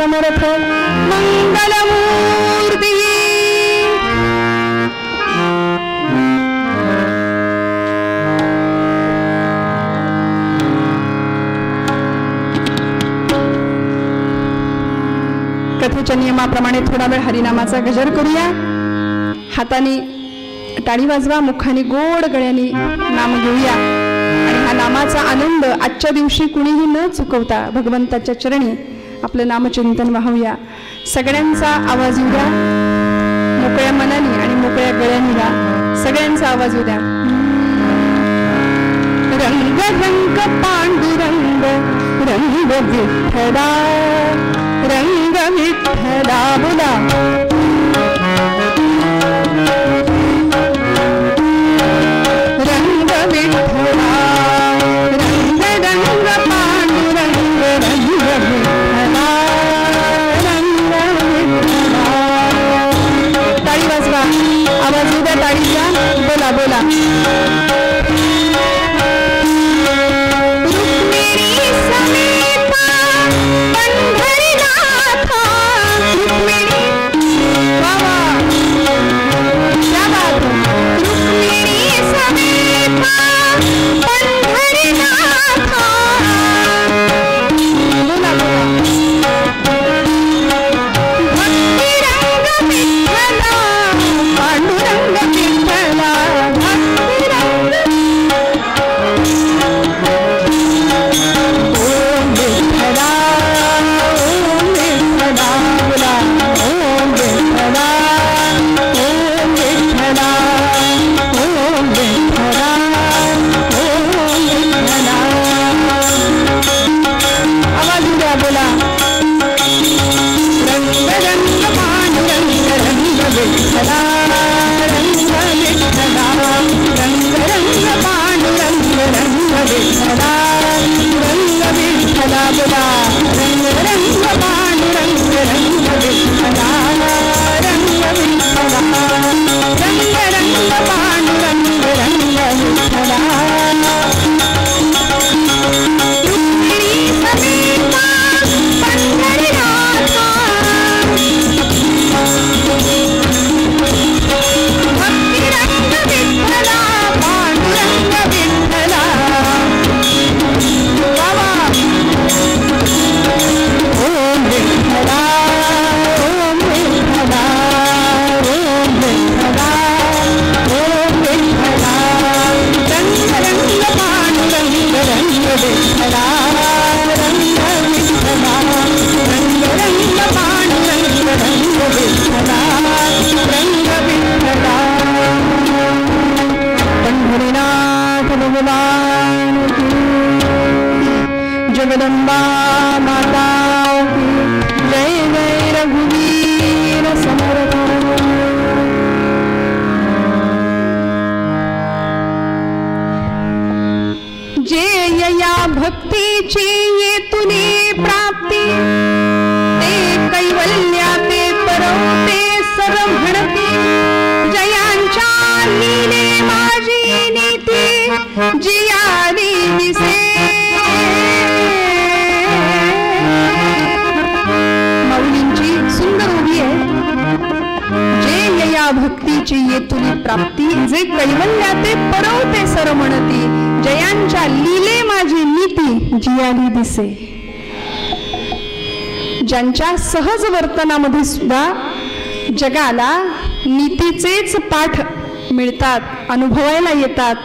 समर्थ मंगलमूर्ती. कथेच्या नियमाप्रमाणे थोडा वेळ हरिनामाचा गजर करूया. हाताने टाळी वाजवा, मुखाने गोड गळ्याने नाम घेऊया आणि हा नामाचा आनंद आजच्या दिवशी कुणीही न चुकवता भगवंताच्या चरणी आपलं नामचिंतन वाहूया. सगळ्यांचा आवाज येऊ द्या, मोकळ्या मनाने आणि मोकळ्या गळ्याने द्या. सगळ्यांचा आवाज येऊ द्या. रंग रंग पांडुरंग रंग विठ्ठला, रंग विठ्ठला बोला. रंग विठ्ठला रंग रंग पांडुरंग रंग विठ्ठला, रंग विठ्ठला. टाळी वाजवा, आवाज उद्या टाळीचा. बोला बोला. जगदंबा माता जय जय रघुवीर समर्थ. जे या भक्तीची येतुनी प्राप्ती, ते कैवल्या ते तरवते सर्व म्हणती. जयांच्या लीले माझी नीती जियाली दिसे. माऊलींची सुंदर उभी आहे. जे या भक्तीची येतुनी प्राप्ती, जे कैवल्या ते परवते सर म्हणती. जयांच्या लीले माझी नीती जियाली दिसे. ज्यांच्या सहज वर्तनामध्ये सुद्धा जगाला नीतीचेच पाठ मिळतात, अनुभवायला येतात,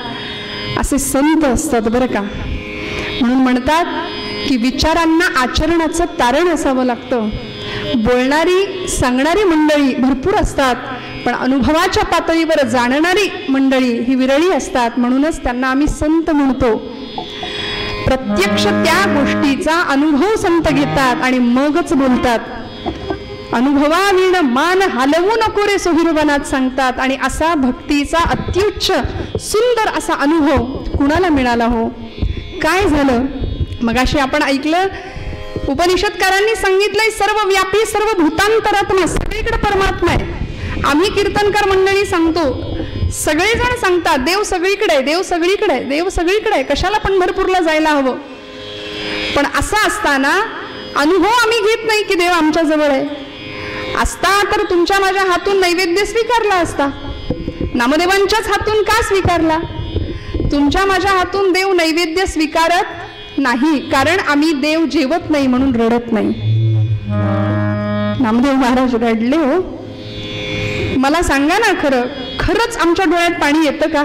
असे संत असतात बरं का. म्हणून म्हणतात की विचारांना आचरणाचं तारण असावं लागतं. बोलणारी सांगणारी मंडळी भरपूर असतात, पण अनुभवाच्या पातळीवर जाणणारी मंडळी ही विरळी असतात. म्हणूनच त्यांना आम्ही संत म्हणतो. प्रत्यक्ष त्या गोष्टीचा अनुभव संत घेतात आणि मगच बोलतात. अनुभवाविण मान हलवू नको रे सोहिरवनात सांगतात. आणि असा भक्तीचा अत्युच्च सुंदर असा अनुभव कुणाला मिळाला हो? काय झालं? मगाशी आपण ऐकलं, उपनिषदकारांनी सांगितलंय सर्व व्यापी सर्व भूतांतरात्मा, सगळीकडे परमात्मा आहे. आम्ही कीर्तनकार मंडळी सांगतो, सगळेजण सांगतात देव सगळीकडे, देव सगळीकडे, देव सगळीकडे, कशाला पंढरपूरला जायला हवं. पण असं असताना अनुभव आम्ही घेत नाही की देव आमच्या जवळ आहे. असता तर तुमच्या माझ्या हातून नैवेद्य स्वीकारला असता. नामदेवांच्याच हातून का स्वीकारला? तुमच्या माझ्या हातून देव नैवेद्य स्वीकारत नाही, कारण आम्ही देव जेवत नाही म्हणून रडत नाही. नामदेव महाराज रडले हो. मला सांगा ना, खरंच आमच्या डोळ्यात पाणी येतं का?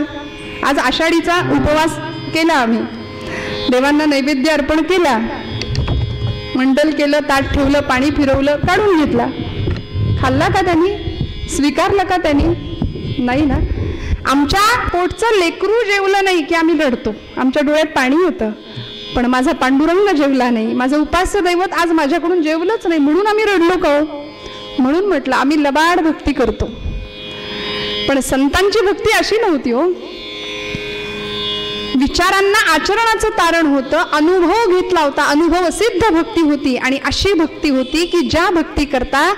आज आषाढीचा उपवास केला आम्ही, देवांना नैवेद्य अर्पण केला, मंडल केलं, ताट ठेवलं, पाणी फिरवलं, काढून घेतला. खाल्ला का त्यांनी? स्वीकारलं का त्यांनी? नाही ना. आमच्या पोटचं लेकरू जेवलं नाही की आम्ही रडतो, आमच्या डोळ्यात पाणी येतं. पण माझा पांडुरंग जेवला नाही, माझं उपास्य दैवत आज माझ्याकडून जेवलंच नाही म्हणून आम्ही रडलो का हो? म्हणून म्हटलं आम्ही लबाड भक्ती करतो. पण संतांची भक्ती अशी नव्हती हो. विचारांना आचरणाचं तारण होतं, अनुभव घेतला होता, अनुभव सिद्ध भक्ती होती. आणि अशी भक्ती होती की ज्या भक्ती करता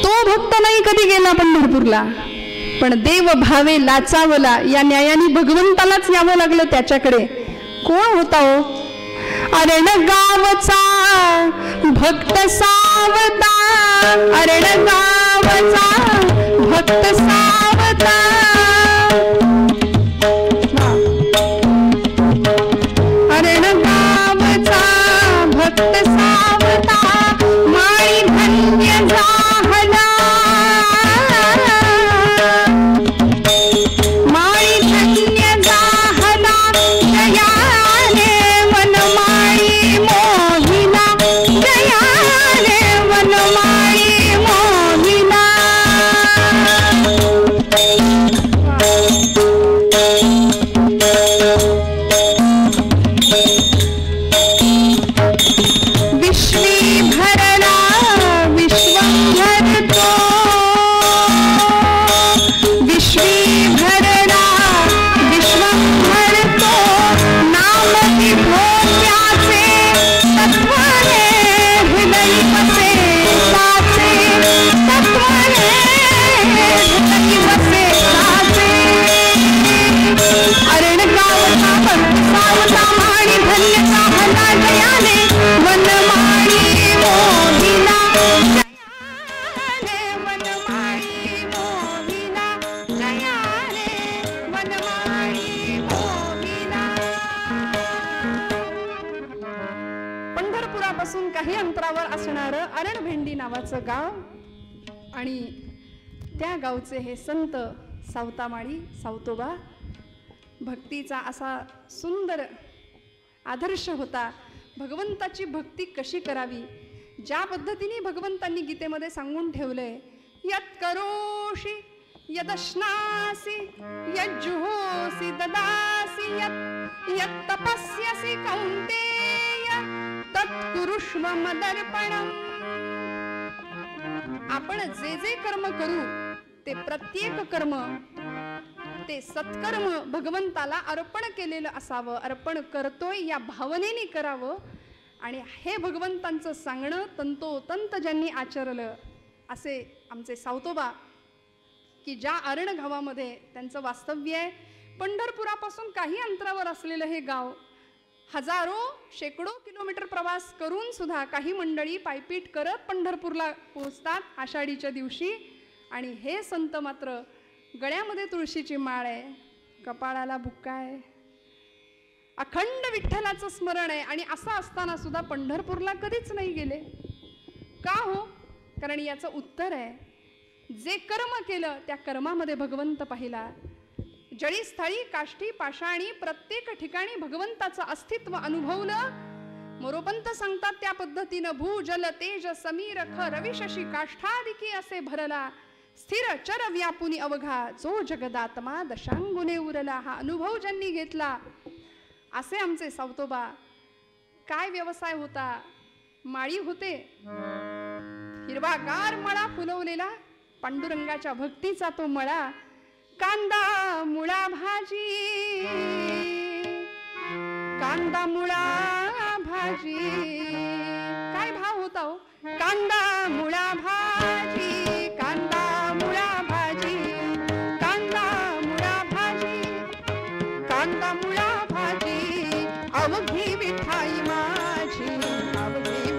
तो भक्त नाही कधी गेला पंढरपूरला, पण देव भावे लाचावला या न्यायाने भगवंतालाच यावं लागलं त्याच्याकडे. कोण होता हो? अरण गावचा भक्त सावता, अरण गावचा भक्त सावता, अरण गावचा भक्त सावता, माळी धन्य झाला, माळी धन्य झाला, जयाने वनमाळी मोहिना, जयाने वनमाळी मोहिना. विश्वी भरला विश्वंभर तो, विश्वी भरला विश्वंभर तो, नाम विभो त्याचे, तत्वाने हृदय बसे साचे, तत्वाने हृदय बसे साचे. अरण गावचा भक्त सावता, माळी धन्य झाला, जयाने वनमाळी मोहिना, जयाने वनमाळी मोहिना, जयाने वनमाळी मोहिना. पंढरपुरापासून काही अंतरावर असणारं अरणभेंडी नावाचं गाव, आणि त्या गावचे हे संत सावतामाळी सावतोबा. भक्तीचा असा सुंदर आदर्श होता. भगवंताची भक्ती कशी करावी, ज्या पद्धतीने भगवंतांनी गीतेमध्ये सांगून ठेवलंय, यत् करोषि यदश्नासि यज्जुहोसि ददासि, यत् तपस्यसि कौन्तेय तत्कुरुष्व मदर्पणम्. आपण जे जे कर्म करू ते प्रत्येक कर्म ते सत्कर्म भगवंताला अर्पण केलेलं असावं. अर्पण करतोय या भावनेने करावं. आणि हे भगवंतांचं सांगणं तंतोतंत ज्यांनी आचरलं असे आमचे सावतोबा, की ज्या अरण गावामध्ये त्यांचं वास्तव्य आहे. पंढरपुरापासून काही अंतरावर असलेलं हे गाव, हजारो शेकडो किलोमीटर प्रवास करून सुद्धा काही मंडळी पायपीट करत पंढरपूरला पोहोचतात आषाढीच्या दिवशी. आणि हे संत मात्र गळ्यामध्ये तुळशीची माळ आहे, कपाळाला बुक्का आहे, अखंड विठ्ठलाचं स्मरण आहे. आणि असं असताना सुद्धा पंढरपूरला कधीच नाही गेले. का हो? कारण याचं उत्तर आहे, जे कर्म केलं त्या कर्मामध्ये भगवंत पाहिला. जळी स्थळी काष्ठी पाषाणी प्रत्येक ठिकाणी भगवंताचं अस्तित्व अनुभवलं. मोरोपंत सांगतात त्या पद्धतीनं, भू जल तेज समीर ख रवी शशी काष्ठादिकी असे भरला, स्थिर चर व्यापुनी अवघा जो जगदात्मा दशांगुने उरला. हा अनुभव ज्यांनी घेतला असे आमचे सावतोबा. काय व्यवसाय होता? माळी होते, हिरवागार मळा फुलवलेला, पांडुरंगाच्या भक्तीचा तो मळा. कांदा मुळा भाजी, कांदा मुळा भाजी, काय भाव होता हो? कांदा मुळा भाजी, कांदा मुळा भाजी, कांदा मुळा भाजी, कांदा मुळा भाजी. अवघी विठाई माझी, अवघी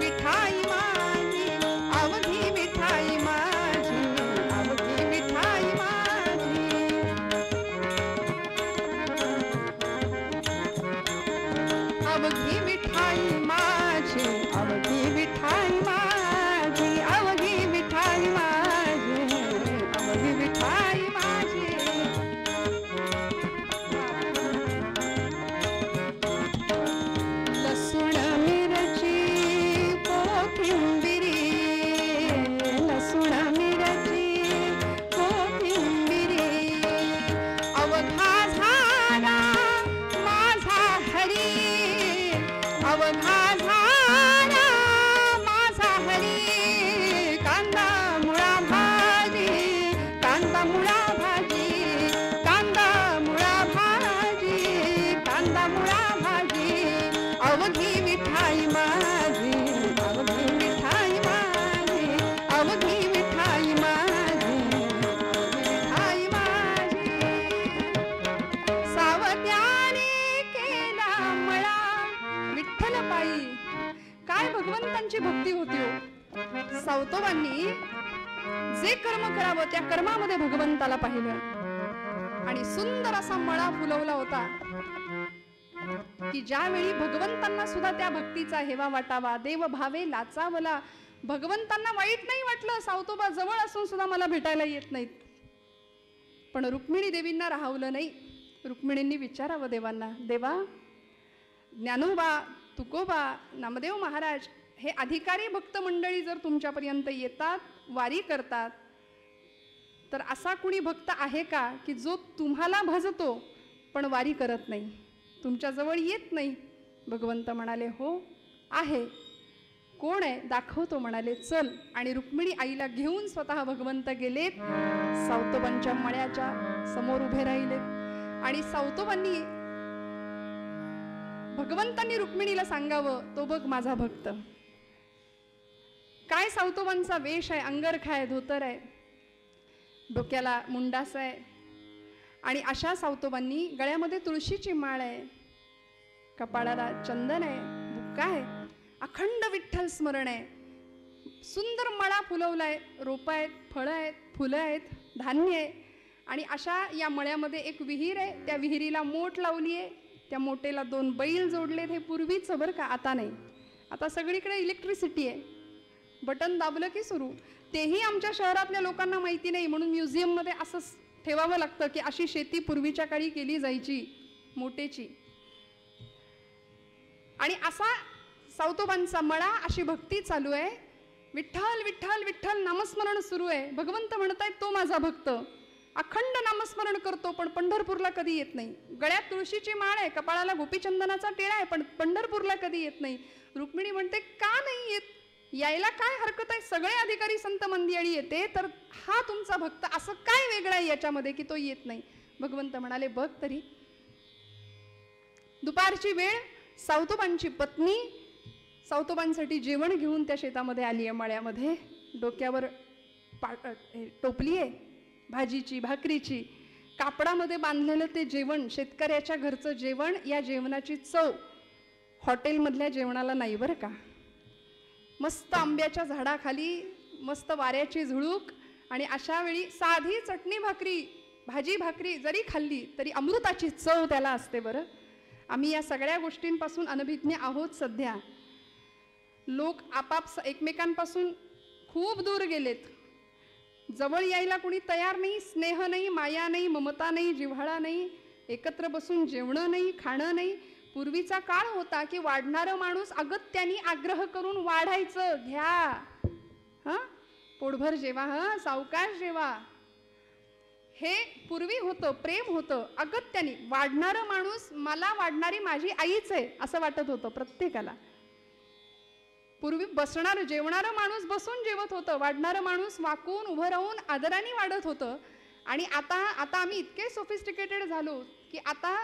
अवघी विठाई माझी, अवघी विठाई माझी, अवघी विठाई माझी, अवघी विठाई माझी. लसूण मिरची कोथिंबिरी, लसूण मिरची कोथिंबिरी, अवघा झाला माझा हरी, अवघा झाला माझा हरी. कांदा मुळा भाजी, कांदा मुळा भाजी, कांदा मुळा भाजी, कांदा मुळा भाजी, अवघी मिठाई माझी, अवघी मिठाई माझी, अवघी मिठाई माझी, मिठाई माझी. सावत्याने केला मळा विठ्ठल पायी. काय भगवंतांची भक्ती होती हो. सावतोबांनी जे कर्म करावं त्या कर्मामध्ये भगवंताला पाहिलं आणि सुंदर असा मळा फुलवला होता की ज्यावेळी भगवंतांना सुद्धा त्या भक्तीचा हेवा वाटावा, देव भावे लाचावला. भगवंतांना वाईट नाही वाटलं, सावतोबा जवळ असून सुद्धा मला भेटायला येत नाहीत. पण रुक्मिणी देवींना राहवलं नाही. रुक्मिणींनी विचारावं देवांना, देवा ज्ञानोबा, तुकोबा, नामदेव महाराज हे अधिकारी भक्त मंडळी जर तुमच्यापर्यंत येतात, वारी करतात, तर असा कुणी भक्त आहे का की जो तुम्हाला भजतो पण वारी करत नाही, तुमच्याजवळ येत नाही? भगवंत म्हणाले, हो आहे. कोण आहे? दाखवतो म्हणाले, चल. आणि रुक्मिणी आईला घेऊन स्वतः भगवंत गेलेत, सावतोबांच्या मळ्याच्या समोर उभे राहिलेत. आणि सावतोबांनी, भगवंतांनी रुक्मिणीला सांगावं, तो बघ माझा भक्त. काय सावतोबांचा वेश आहे, अंगरखा आहे, धोतर आहे, डोक्याला मुंडास आहे. आणि अशा सावतोबांनी गळ्यामध्ये तुळशीची माळ आहे, कपाळाला चंदन आहे, बुक्का आहे, अखंड विठ्ठल स्मरण आहे. सुंदर मळा फुलवलाय, रोपं आहेत, फळं आहेत, फुलं आहेत, धान्य आहे. आणि अशा या मळ्यामध्ये एक विहीर आहे, त्या विहिरीला मोठ लावली आहे, त्या मोठेला 2 बैल जोडलेत. हे पूर्वीचं बरं का, आता नाही. आता सगळीकडे इलेक्ट्रिसिटी आहे, बटन दाबलं की सुरू. तेही आमच्या शहरातल्या लोकांना माहिती नाही, म्हणून म्युझियममध्ये असं ठेवावं लागतं की अशी शेती पूर्वीच्या काळी केली जायची, मोटेची. आणि असा सावतोबांचा मळा, अशी भक्ती चालू आहे. विठ्ठल विठ्ठल विठ्ठल नामस्मरण सुरू आहे. भगवंत म्हणतायत, तो माझा भक्त अखंड नामस्मरण करतो पण पंढरपूरला कधी येत नाही. गळ्यात तुळशीची माळ आहे, कपाळाला गोपीचंदनाचा टिळा आहे, पण पंढरपूरला कधी येत नाही. रुक्मिणी म्हणते, का नाही येत? यायला काय हरकत आहे? सगळे अधिकारी संत मंदिरी येते, तर हा तुमचा भक्त असं काय वेगळं आहे याच्यामध्ये की तो येत नाही? भगवंत म्हणाले, बघ तरी. दुपारची वेळ, सावतोबांची पत्नी सावतोबांसाठी जेवण घेऊन त्या शेतामध्ये आली आहे, मळ्यामध्ये. डोक्यावर टोपली आहे भाजीची, भाकरीची, कापडामध्ये बांधलेलं ते जेवण, शेतकऱ्याच्या घरचं जेवण. या जेवणाची चव हॉटेलमधल्या जेवणाला नाही बरं का. मस्त आंब्याच्या झाडाखाली, मस्त वाऱ्याची झुळूक. आणि अशा वेळी साधी चटणी भाकरी, भाजी भाकरी जरी खाल्ली तरी अमृताची चव त्याला असते बरं. आम्ही या सगळ्या गोष्टींपासून अनभिज्ञ आहोत सध्या. लोक आपाप एकमेकांपासून खूप दूर गेलेत. जवळ यायला कोणी तयार नाही. स्नेह नाही, माया नाही, ममता नाही, जिव्हाळा नाही, एकत्र बसून जेवणं नाही, खाणं नाही. पूर्वीचा काळ होता की वाढणारं माणूस अगत्याने आग्रह करून वाढायचं, घ्या हां, पोटभर जेवा, हां, सावकाश जेवा. हे पूर्वी होतं, प्रेम होतं. अगत्याने वाढणारं माणूस, मला वाढणारी माझी आईच आहे असं वाटत होतं प्रत्येकाला. पूर्वी बसणारं जेवणारं माणूस बसून जेवत होतं, वाढणारं माणूस वाकून उभं राहून आदराने वाढत होतं. आणि आता आम्ही इतके सोफिस्टिकेटेड झालो की आता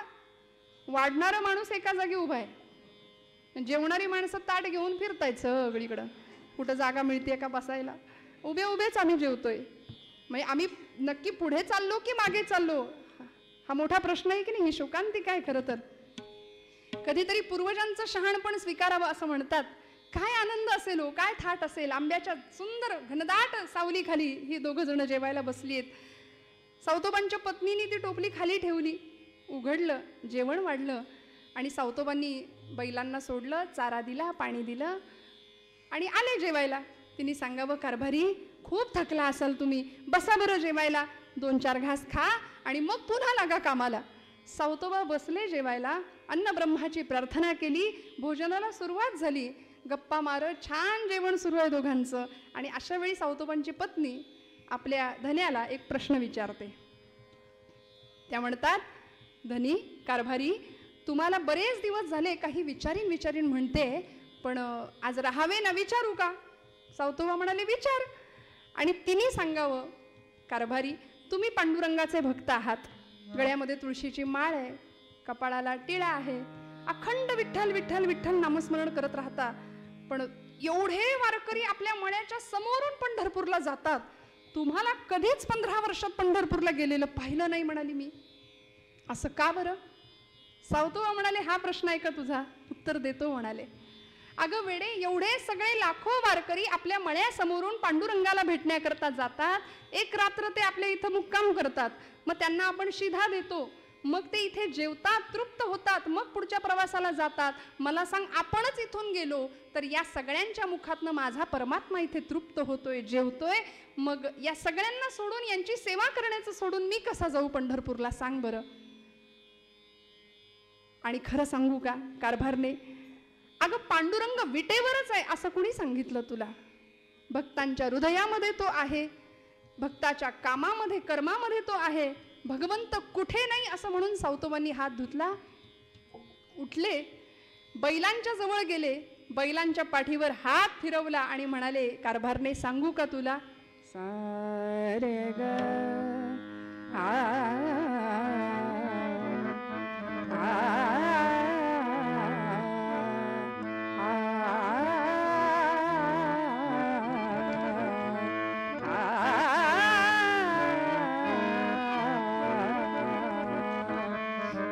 वाढणारं माणूस एका जागी उभा आहे, जेवणारी माणसं ताट घेऊन फिरतायत सगळीकडं, कुठं जागा मिळते का बसायला. उभे उभेच आम्ही जेवतोय. म्हणजे आम्ही नक्की पुढे चाललो की मागे चाललो, हा मोठा प्रश्न आहे की नाही. ही शोकांतिका आहे खरं तर. कधीतरी पूर्वजांचं शहाणपण स्वीकारावं असं म्हणतात. काय आनंद असेल हो, काय थाट असेल. आंब्याच्या सुंदर घनदाट सावलीखाली ही 2 जण जेवायला बसली आहेत. सावतोबांच्या पत्नीने ती टोपली खाली ठेवली, उघडलं, जेवण वाढलं. आणि सावतोबांनी बैलांना सोडलं, चारा दिला, पाणी दिलं आणि आले जेवायला. तिने सांगावं, कारभारी खूप थकला असाल तुम्ही, बसा बरं जेवायला, 2-4 घास खा आणि मग पुन्हा लागा कामाला. सावतोबा बसले जेवायला, अन्नब्रह्माची प्रार्थना केली, भोजनाला सुरुवात झाली. गप्पा मारत छान जेवण सुरू आहे दोघांचं. आणि अशा वेळी सावतोबांची पत्नी आपल्या धन्याला एक प्रश्न विचारते. त्या म्हणतात, धनी, कारभारी, तुम्हाला बरेच दिवस झाले काही विचारीन म्हणते, पण आज राहावे ना, विचारू का? सावतोबा म्हणाले, विचार. आणि तिने सांगावं, कारभारी, तुम्ही पांडुरंगाचे भक्त आहात, गळ्यामध्ये तुळशीची माळ आहे, कपाळाला टिळा आहे, अखंड विठ्ठल विठ्ठल विठ्ठल नामस्मरण करत राहता, पण एवढे वारकरी आपल्या मळ्याच्या समोरून पंढरपूरला जातात, तुम्हाला कधीच 15 वर्षात पंढरपूरला गेलेलं पाहिलं नाही म्हणाली मी. असं का बरं? सावतोबा म्हणाले, हा प्रश्न आहे का तुझा? उत्तर देतो म्हणाले. अगं वेडे, एवढे सगळे लाखो वारकरी आपल्या मळ्यासमोरून पांडुरंगाला भेटण्याकरता जातात, एक रात्र ते आपल्या इथं मुक्काम करतात, मग त्यांना आपण शिधा देतो, मग ते इथे जेवतात, तृप्त होतात, मग पुढच्या प्रवासाला जातात. मला सांग, आपणच इथून गेलो तर या सगळ्यांच्या मुखातनं माझा परमात्मा इथे तृप्त होतोय, जेवतोय, मग या सगळ्यांना सोडून, यांची सेवा करण्याचं सोडून मी कसा जाऊ पंढरपूरला, सांग बरं. आणि खरं सांगू का कारभारने, अगं पांडुरंग विटेवरच आहे असं कुणी सांगितलं तुला? भक्तांच्या हृदयामध्ये तो आहे, भक्ताच्या कामामध्ये कर्मामध्ये तो आहे. भगवंत कुठे नाही असं म्हणून सावतोबांनी हात धुतला, उठले, बैलांच्या जवळ गेले, बैलांच्या पाठीवर हात फिरवला आणि म्हणाले, कारभारने सांगू का तुला? सारे ग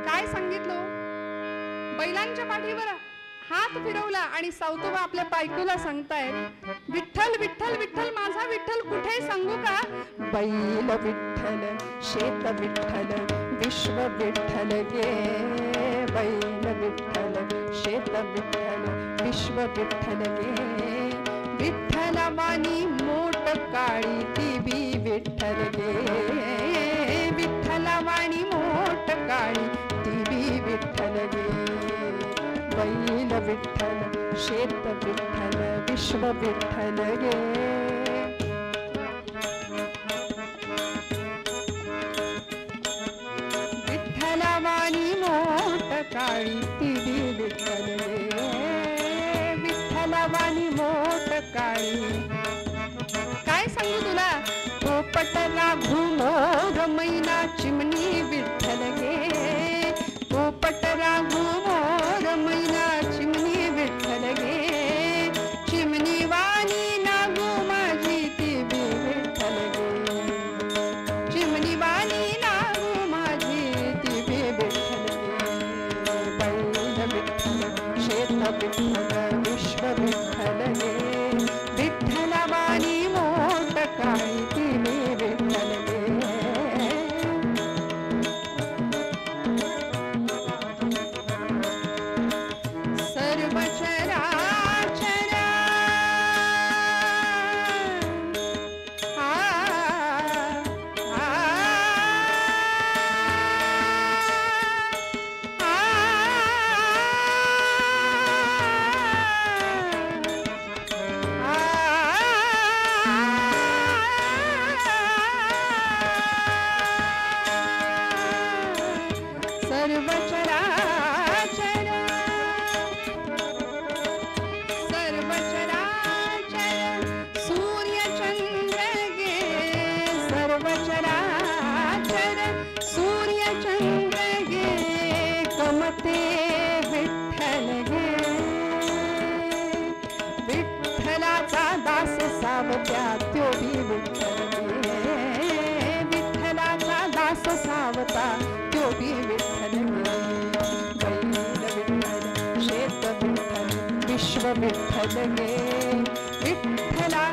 काय सांगितलं? बैलांच्या पाठीवर हात फिरवला आणि सावतोबा आपल्या बायकोला सांगतायत, विठ्ठल विठ्ठल विठ्ठल, माझा विठ्ठल कुठे सांगू का? बैल विठ्ठल, शेत विठ्ठल, विश्व विठ्ठल गे. बैल विठ्ठल, शेत विठ्ठल, विश्व विठ्ठल गे. विठ्ठलवाणी मोठ काळी ती बी विठ्ठल गे. विठ्ठलवाणी मोठ काळी ती बी विठ्ठल गे. बैल विठ्ठल, शेत विठ्ठल, विश्व विठ्ठल गे. विठ्ठलवाणी मोठ काळी ती बी विठ्ठल गे. विठ्ठलवाणी मोठ काळी. काय सांगू तुला? पोपटला घुमोर मैना चिमणी विठ्ठल गे. पोपटला घुमोर मैना चिमणी विठ्ठल गे. चिमणी वाणी नागू माझी ती बी विठ्ठल गे. चिमणी वाणी नागू माझी ती बी विठ्ठल गे. बैल विठ्ठल, शेत विठ्ठल, विश्व विठ्ठल गे. विठ्ठलवाणी मोठ काळी ती बी विठ्ठल गे. सर्व चराचर सर्व चराचर, सर्व चराचर, सूर्य चंद्र गे. सर्व चराचर, सूर्य चंद्र गे. गमते विठ्ठल गे. विठ्ठलाचा दास सावत्या त्यो बी विठ्ठल गे. विठ्ठलाचा दास सावता त्यो बी विठ्ठल गे. बैल विठ्ठल, शेत विठ्ठल, विश्व विठ्ठल गे. विठ्ठला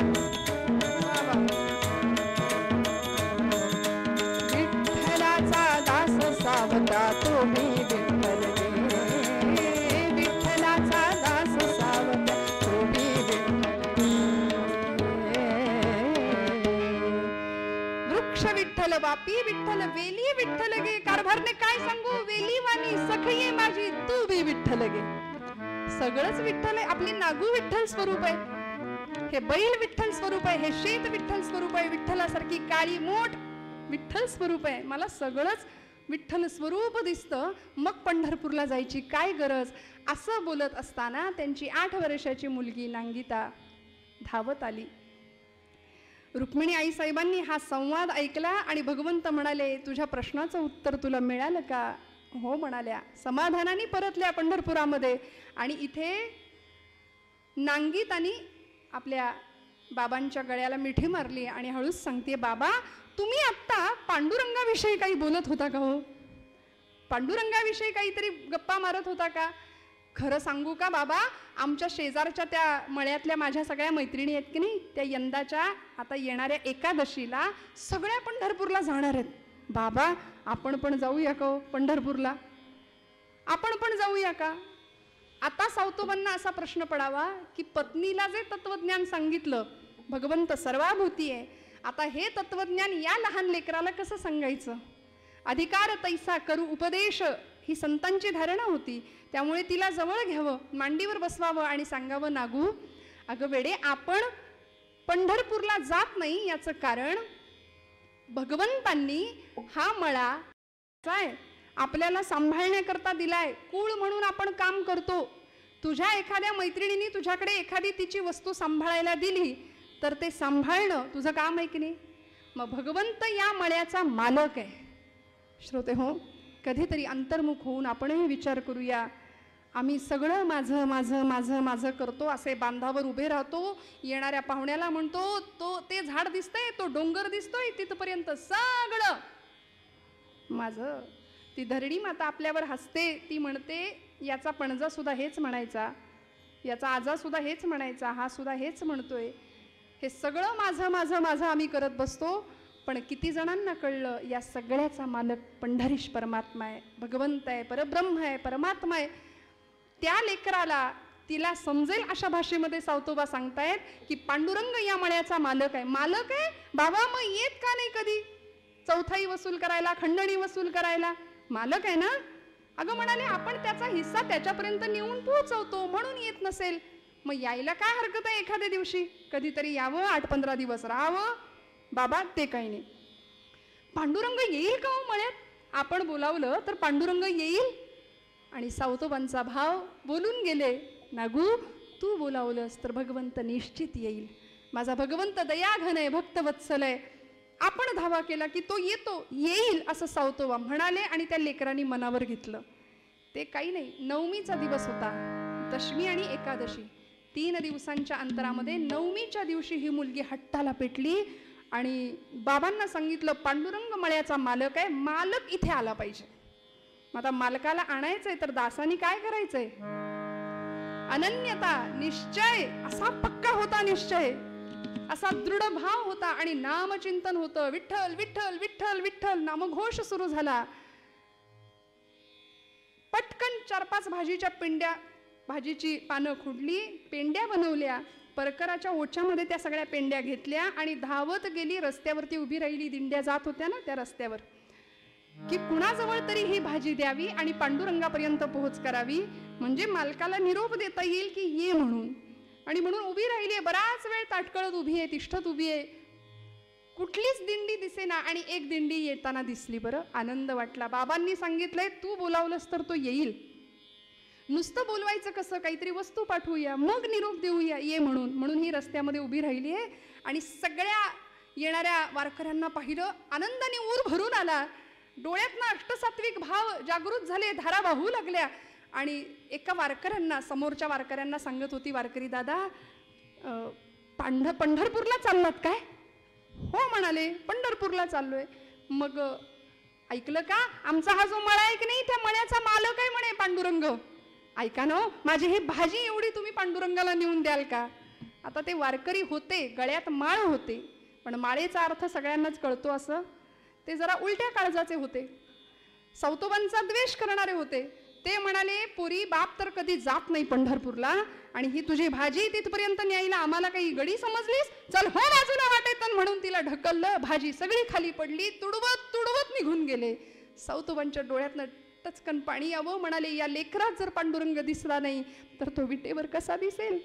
विठ्ठलाचा दास सावता तो बी विठ्ठल गे. विठ्ठल विठ्ठल गे, कारभारने काय सांगू, वेलीवानी सखये माझी तू बी विठ्ठल गे. सगळंच विठ्ठल आहे. आपली नागू विठ्ठल स्वरूप आहे, हे बैल विठ्ठल स्वरूप आहे, हे शेत विठ्ठल स्वरूप आहे, विठ्ठलासारखी काळी मोठ विठ्ठल स्वरूप आहे. मला सगळंच विठ्ठल स्वरूप दिसतं, मग पंढरपूरला जायची काय गरज. असं बोलत असताना त्यांची 8 वर्षाची मुलगी नांगिता धावत आली. रुक्मिणी आई साहेबांनी हा संवाद ऐकला आणि भगवंत म्हणाले, तुझ्या प्रश्नाचं उत्तर तुला मिळालं का. हो म्हणाल्या. समाधानाने परतल्या पंढरपुरामध्ये. आणि इथे नांगितानी आपल्या बाबांच्या गळ्याला मिठी मारली आणि हळूच सांगते, बाबा तुम्ही आत्ता पांडुरंगाविषयी काही बोलत होता का हो, पांडुरंगाविषयी काहीतरी गप्पा मारत होता का. खरं सांगू का बाबा, आमच्या शेजारच्या त्या मळ्यातल्या माझ्या सगळ्या मैत्रिणी आहेत की नाही, त्या यंदाच्या आता येणाऱ्या एकादशीला सगळ्या पंढरपूरला जाणार आहेत. बाबा आपण पण जाऊया का पंढरपूरला, आपण पण जाऊया का. आता सावतोबांना असा प्रश्न पडावा की पत्नीला जे तत्वज्ञान सांगितलं, भगवंत सर्वाभूती आहे, आता हे तत्वज्ञान या लहान लेकराला कसं सांगायचं. अधिकार तैसा करू उपदेश ही संतांची धारणा होती. त्यामुळे तिला जवळ घ्यावं, मांडीवर बसवावं आणि सांगावं, नागू अगं वेडे, आपण पंढरपूरला जात नाही याचं कारण भगवंतांनी हा मळा काय आपल्याला सांभाळण्याकरता दिलाय. कुळ म्हणून आपण काम करतो. तुझ्या एखाद्या मैत्रिणीने तुझ्याकडे एखादी तिची वस्तू सांभाळायला दिली तर ते सांभाळणं तुझं काम आहे की नाही. मग भगवंत या मळ्याचा मालक आहे. श्रोते हो, कधीतरी अंतर्मुख होऊन आपणही विचार करूया. आम्ही सगळं माझं माझं माझं माझं करतो, असे बांधावर उभे राहतो, येणाऱ्या पाहुण्याला म्हणतो तो ते झाड दिसतंय, तो डोंगर दिसतोय, तिथपर्यंत सगळं माझं. ती धरणी माता आपल्यावर हसते, ती म्हणते याचा पणजा सुद्धा हेच म्हणायचा, याचा आजा सुद्धा हेच म्हणायचा, हा सुद्धा हेच म्हणतोय, हे सगळं माझं माझं माझं आम्ही करत बसतो. पण किती जणांना कळलं या सगळ्याचा मालक पंढरीश परमात्मा आहे, भगवंत आहे, परब्रह्म आहे, परमात्मा आहे. त्या लेकराला तिला समजेल अशा भाषेमध्ये सावतोबा सांगतायत की पांडुरंग या मळ्याचा मालक आहे. मालक आहे बाबा, मग येत का नाही कधी चौथाई वसूल करायला, खंडणी वसूल करायला. मालक आहे ना. अगं म्हणाले, आपण त्याचा हिस्सा त्याच्यापर्यंत नेऊन पोहोचवतो, म्हणून येत नसेल. मग यायला काय हरकत आहे, एखाद्या दिवशी कधीतरी यावं, 8-15 दिवस राहावं. बाबा ते काही नाही. पांडुरंग येईल का हो मळ्यात, आपण बोलावलं तर पांडुरंग येईल. आणि सावतोबांचा भाव बोलून गेले, नागू तू बोलावलंस तर भगवंत निश्चित येईल. माझा भगवंत दयाघन आहे, भक्तवत्सल आहे. आपण धावा केला की तो येतो, येईल असं सावतोबा म्हणाले आणि त्या लेकरांनी मनावर घेतलं. ते काही नाही, नवमीचा दिवस होता, दशमी आणि एकादशी 3 दिवसांच्या अंतरामध्ये नवमीच्या दिवशी ही मुलगी हट्टाला पेटली आणि बाबांना सांगितलं पांडुरंग मळ्याचा मालक आहे, मालक इथे आला पाहिजे. आता मालकाला आणायचंय तर दासानी काय करायचंय. अनन्यता, निश्चय असा पक्का होता, निश्चय असा दृढ भाव होता आणि नामचिंतन होतं. विठ्ठल विठ्ठल विठ्ठल विठ्ठल नामघोष सुरू झाला. पटकन 4-5 भाजीच्या पेंड्या, भाजीची पानं खुडली, पेंड्या बनवल्या, परकराच्या ओच्यामध्ये त्या सगळ्या पेंड्या घेतल्या आणि धावत गेली. रस्त्यावरती उभी राहिली, दिंड्या जात होत्या ना त्या रस्त्यावर, की कुणाजवळ तरी ही भाजी द्यावी आणि पांडुरंगापर्यंत पोहोच करावी, म्हणजे मालकाला निरोप देता येईल की ये म्हणून. आणि म्हणून उभी राहिली, बराच वेळ ताटकळत उभी आहे, तिष्ठत उभी आहे. कुठलीच दिंडी दिसेना आणि एक दिंडी येताना दिसली. बरं आनंद वाटला. बाबांनी सांगितलंय तू बोलावलंस तर तो येईल. नुसतं बोलवायचं कसं, काहीतरी वस्तू पाठवूया, मग निरोप देऊया, ये म्हणून. म्हणून ही रस्त्यामध्ये उभी राहिली आहे आणि सगळ्या येणाऱ्या वारकऱ्यांना पाहिलं, आनंदाने ऊर भरून आला. डोळ्यातनं अष्टसात्विक भाव जागृत झाले, धारा वाहू लागल्या. आणि एका वारकऱ्यांना, समोरच्या वारकऱ्यांना सांगत होती, वारकरी दादा पंढरपूरला चाललात काय. हो म्हणाले, पंढरपूरला चाललोय. मग ऐकलं का, आमचा हा जो मळा आहे की नाही, त्या मळ्याचा मालक आहे म्हणे पांडुरंग. ऐका ना, माझी ही भाजी एवढी तुम्ही पांडुरंगाला नेऊन द्याल का. आता ते वारकरी होते, गळ्यात माळ होते, पण माळेचा अर्थ सगळ्यांनाच कळतो असं. ते जरा उलट्या काळजाचे होते, सावतोबांचा द्वेष करणारे होते. ते म्हणाले, पुरी बाप तर कधी जात नाही पंढरपूरला, आणि ही तुझी भाजी तिथपर्यंत न्यायला आम्हाला काही गडी समजलीस? चल हो बाजूला वाटेतन, म्हणून तिला ढकललं. भाजी सगळी खाली पडली. तुडवत तुडवत निघून गेले. सावतोबांच्या डोळ्यातनं टचकन पाणी यावं. म्हणाले, या लेकरात जर पांडुरंग दिसला नाही तर तो विटेवर कसा दिसेल?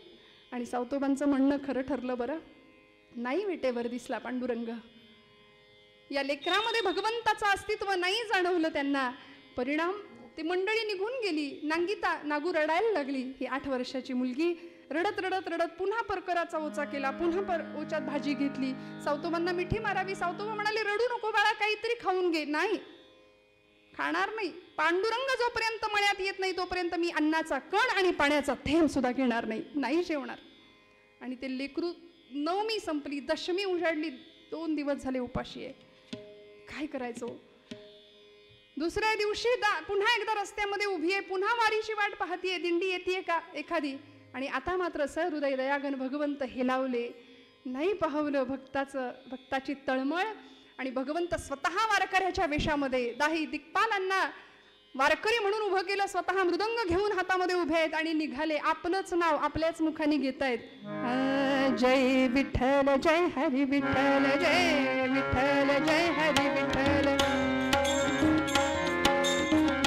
आणि सावतोबांचं म्हणणं खरं ठरलं बरं. नाही विटेवर दिसला पांडुरंग. या लेकरामध्ये भगवंताचं अस्तित्व नाही जाणवलं त्यांना. परिणाम, ती मंडळी निघून गेली. नागू रडायला लागली. ही 8 वर्षाची मुलगी रडत रडत रडत पुन्हा परकराचा ओचा केला. पुन्हा ओच्यात भाजी घेतली. सावतोबांना मिठी मारावी. सावतोबा म्हणाले, रडू नको बाळा, काहीतरी खाऊन घे. नाही, खाणार नाही. पांडुरंग जोपर्यंत मळ्यात येत नाही तोपर्यंत मी अन्नाचा कण आणि पाण्याचा थेंब सुद्धा घेणार नाही. नाही जेवणार. आणि ते लेकरू, नवमी संपली, दशमी उजाडली, 2 दिवस झाले उपाशी आहे. काय करायचं? दुसऱ्या दिवशी पुन्हा एकदा रस्त्यामध्ये उभी आहे. पुन्हा वारीची वाट पाहतीये, दिंडी येते का एखादी. आणि आता मात्र सहृदय दयागण भगवंत हेलावले. नाही पाहवलं भक्ताची तळमळ. आणि भगवंत स्वतः वारकऱ्याच्या वेशामध्ये दाही दिक्पालांना वारकरी म्हणून उभं केलं. स्वतः मृदंग घेऊन हातामध्ये उभे आहेत आणि निघाले. आपलंच नाव आपल्याच मुखाने घेतायत. जय विठ्ठल जय हरी विठ्ठल, जय विठ्ठल जय हरी विठ्ठल,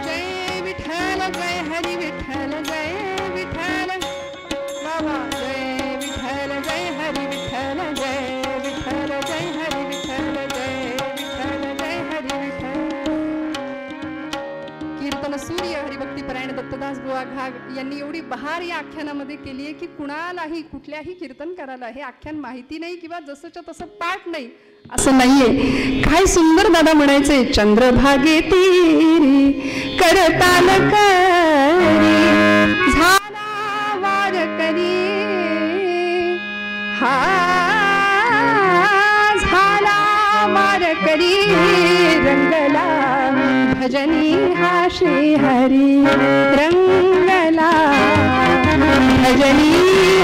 जय विठ्ठल जय हरी विठ्ठल, जय विठ्ठल बाबा, जय विठ्ठल जय हरी विठ्ठल, जय विठ्ठल जय हरी विठ्ठल, जय विठ्ठल जय हरी विठ्ठल. कीर्तन सूर्य हरिभक्ती परायण दत्तदास बुवा घाग यांनी एवढी बहार या आख्यानामध्ये केली आहे की कुणालाही, कुठल्याही कीर्तनकाराला हे आख्यान माहिती नाही किंवा जसंच्या तसं पाठ नाही असं नाहीये. काय सुंदर दादा म्हणायचे, चंद्रभागे तीरी करताल करी झाला वारकरी, हा झाला वारकरी रंगला भजनी हा श्री हरी, रंगला भजनी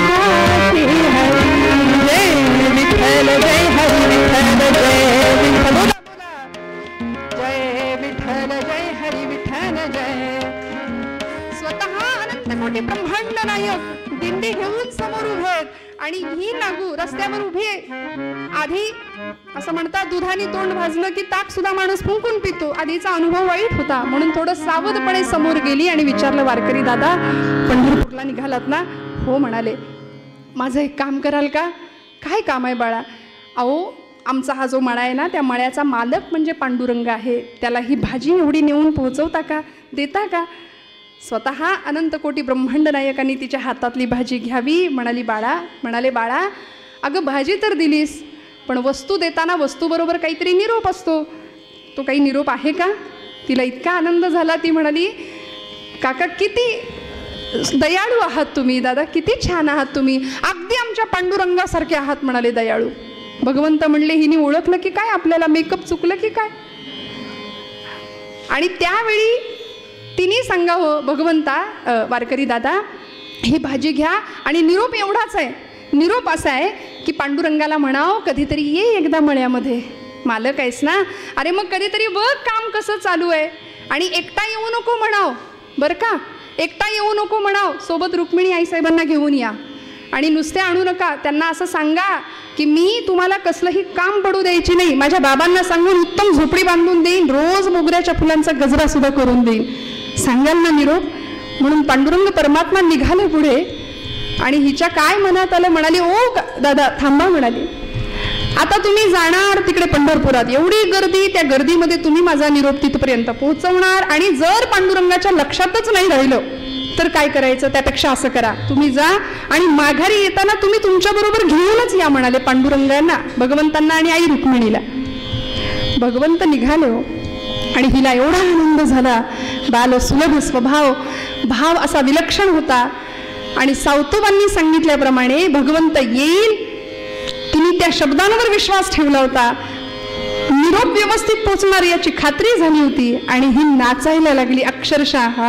हा श्री हरी. जय विठ्ठल जय हरी विठ्ठल, जय विठ्ठल जय विठ्ठल जय हरी विठ्ठल, जय. स्वतः अनंत कोटी ब्रह्मांड नायक दिंडी घेऊन समोर उभे आहेत. आणि ही नागू रस्त्यावर उभी आहे. आधी असं म्हणतात, दुधाने तोंड भाजलं की ताक सुद्धा माणूस फुंकून पितो. आधीचा अनुभव वाईट होता, म्हणून थोडं सावधपणे समोर गेली आणि विचारलं, वारकरी दादा पंढरपूरला निघालात ना? हो म्हणाले. माझं एक काम कराल का? काय काम आहे बाळा? अहो, आमचा हा जो मळा आहे ना, त्या मळ्याचा मालक म्हणजे पांडुरंग आहे. त्याला ही भाजी एवढी नेऊन पोहोचवता का, देता का? स्वतः अनंत कोटी ब्रह्मांड नायकांनी तिच्या हातातली भाजी घ्यावी. म्हणाले बाळा, अगं भाजी तर दिलीस, पण वस्तू देताना वस्तूबरोबर काहीतरी निरोप असतो. तो काही निरोप आहे का? तिला इतका आनंद झाला. ती म्हणाली, काका किती दयाळू आहात तुम्ही, दादा किती छान आहात तुम्ही, अगदी आमच्या पांडुरंगासारखे आहात म्हणाले दयाळू. भगवंत म्हणले, हिने ओळखलं की काय आपल्याला, मेकअप चुकलं की काय? आणि त्यावेळी तिने सांगावं, भगवंता वारकरी दादा ही भाजी घ्या. आणि निरोप एवढाच आहे, निरोप असा आहे की पांडुरंगाला म्हणाव कधीतरी ये एकदा मळ्यामध्ये, मालक आहेस ना, अरे मग कधीतरी बघ काम कसं चालू आहे. आणि एकटा येऊ नको म्हणाव बरं का, एकटा येऊ नको म्हणाव, सोबत रुक्मिणी आईसाहेबांना घेऊन या. आणि नुसते आणू नका, त्यांना असं सांगा की मी तुम्हाला कसलंही काम पडू द्यायची नाही, माझ्या बाबांना सांगून उत्तम झोपडी बांधून देईन, रोज मोगऱ्याच्या फुलांचा गजरा सुद्धा करून देईन. सांगाल ना निरोप? म्हणून पांडुरंग परमात्मा निघाले पुढे. आणि हिच्या काय मनात आलं, म्हणाली, ओ दादा थांबा म्हणाली, आता तुम्ही जाणार तिकडे पंढरपुरात, एवढी गर्दी, त्या गर्दीमध्ये तुम्ही माझा निरोप तिथपर्यंत पोहोचवणार. आणि जर पांडुरंगाच्या लक्षातच नाही राहिलं तर काय करायचं? त्यापेक्षा असं करा, तुम्ही जा आणि माघारी येताना तुम्ही तुमच्याबरोबर घेऊनच या म्हणाले पांडुरंगांना, भगवंतांना आणि आई रुक्मिणीला. भगवंत निघाले हो. आणि हिला एवढा आनंद झाला. बाल सुलभ स्वभाव, भाव असा विलक्षण होता. आणि सावतोबांनी सांगितल्याप्रमाणे भगवंत येईल, तिने त्या शब्दांवर विश्वास ठेवला होता. निरोप व्यवस्थित पोचणार याची खात्री झाली होती. आणि ही नाचायला लागली अक्षरशः.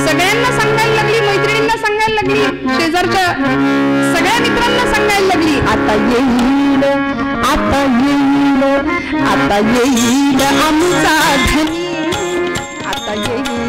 सगळ्यांना सांगायला लागली, मैत्रिणींना सांगायला लागली, शेजारच्या सगळ्या मित्रांना सांगायला लागली, आता येईल, आता येईल, आता येईल आमचा धनी, आता येईल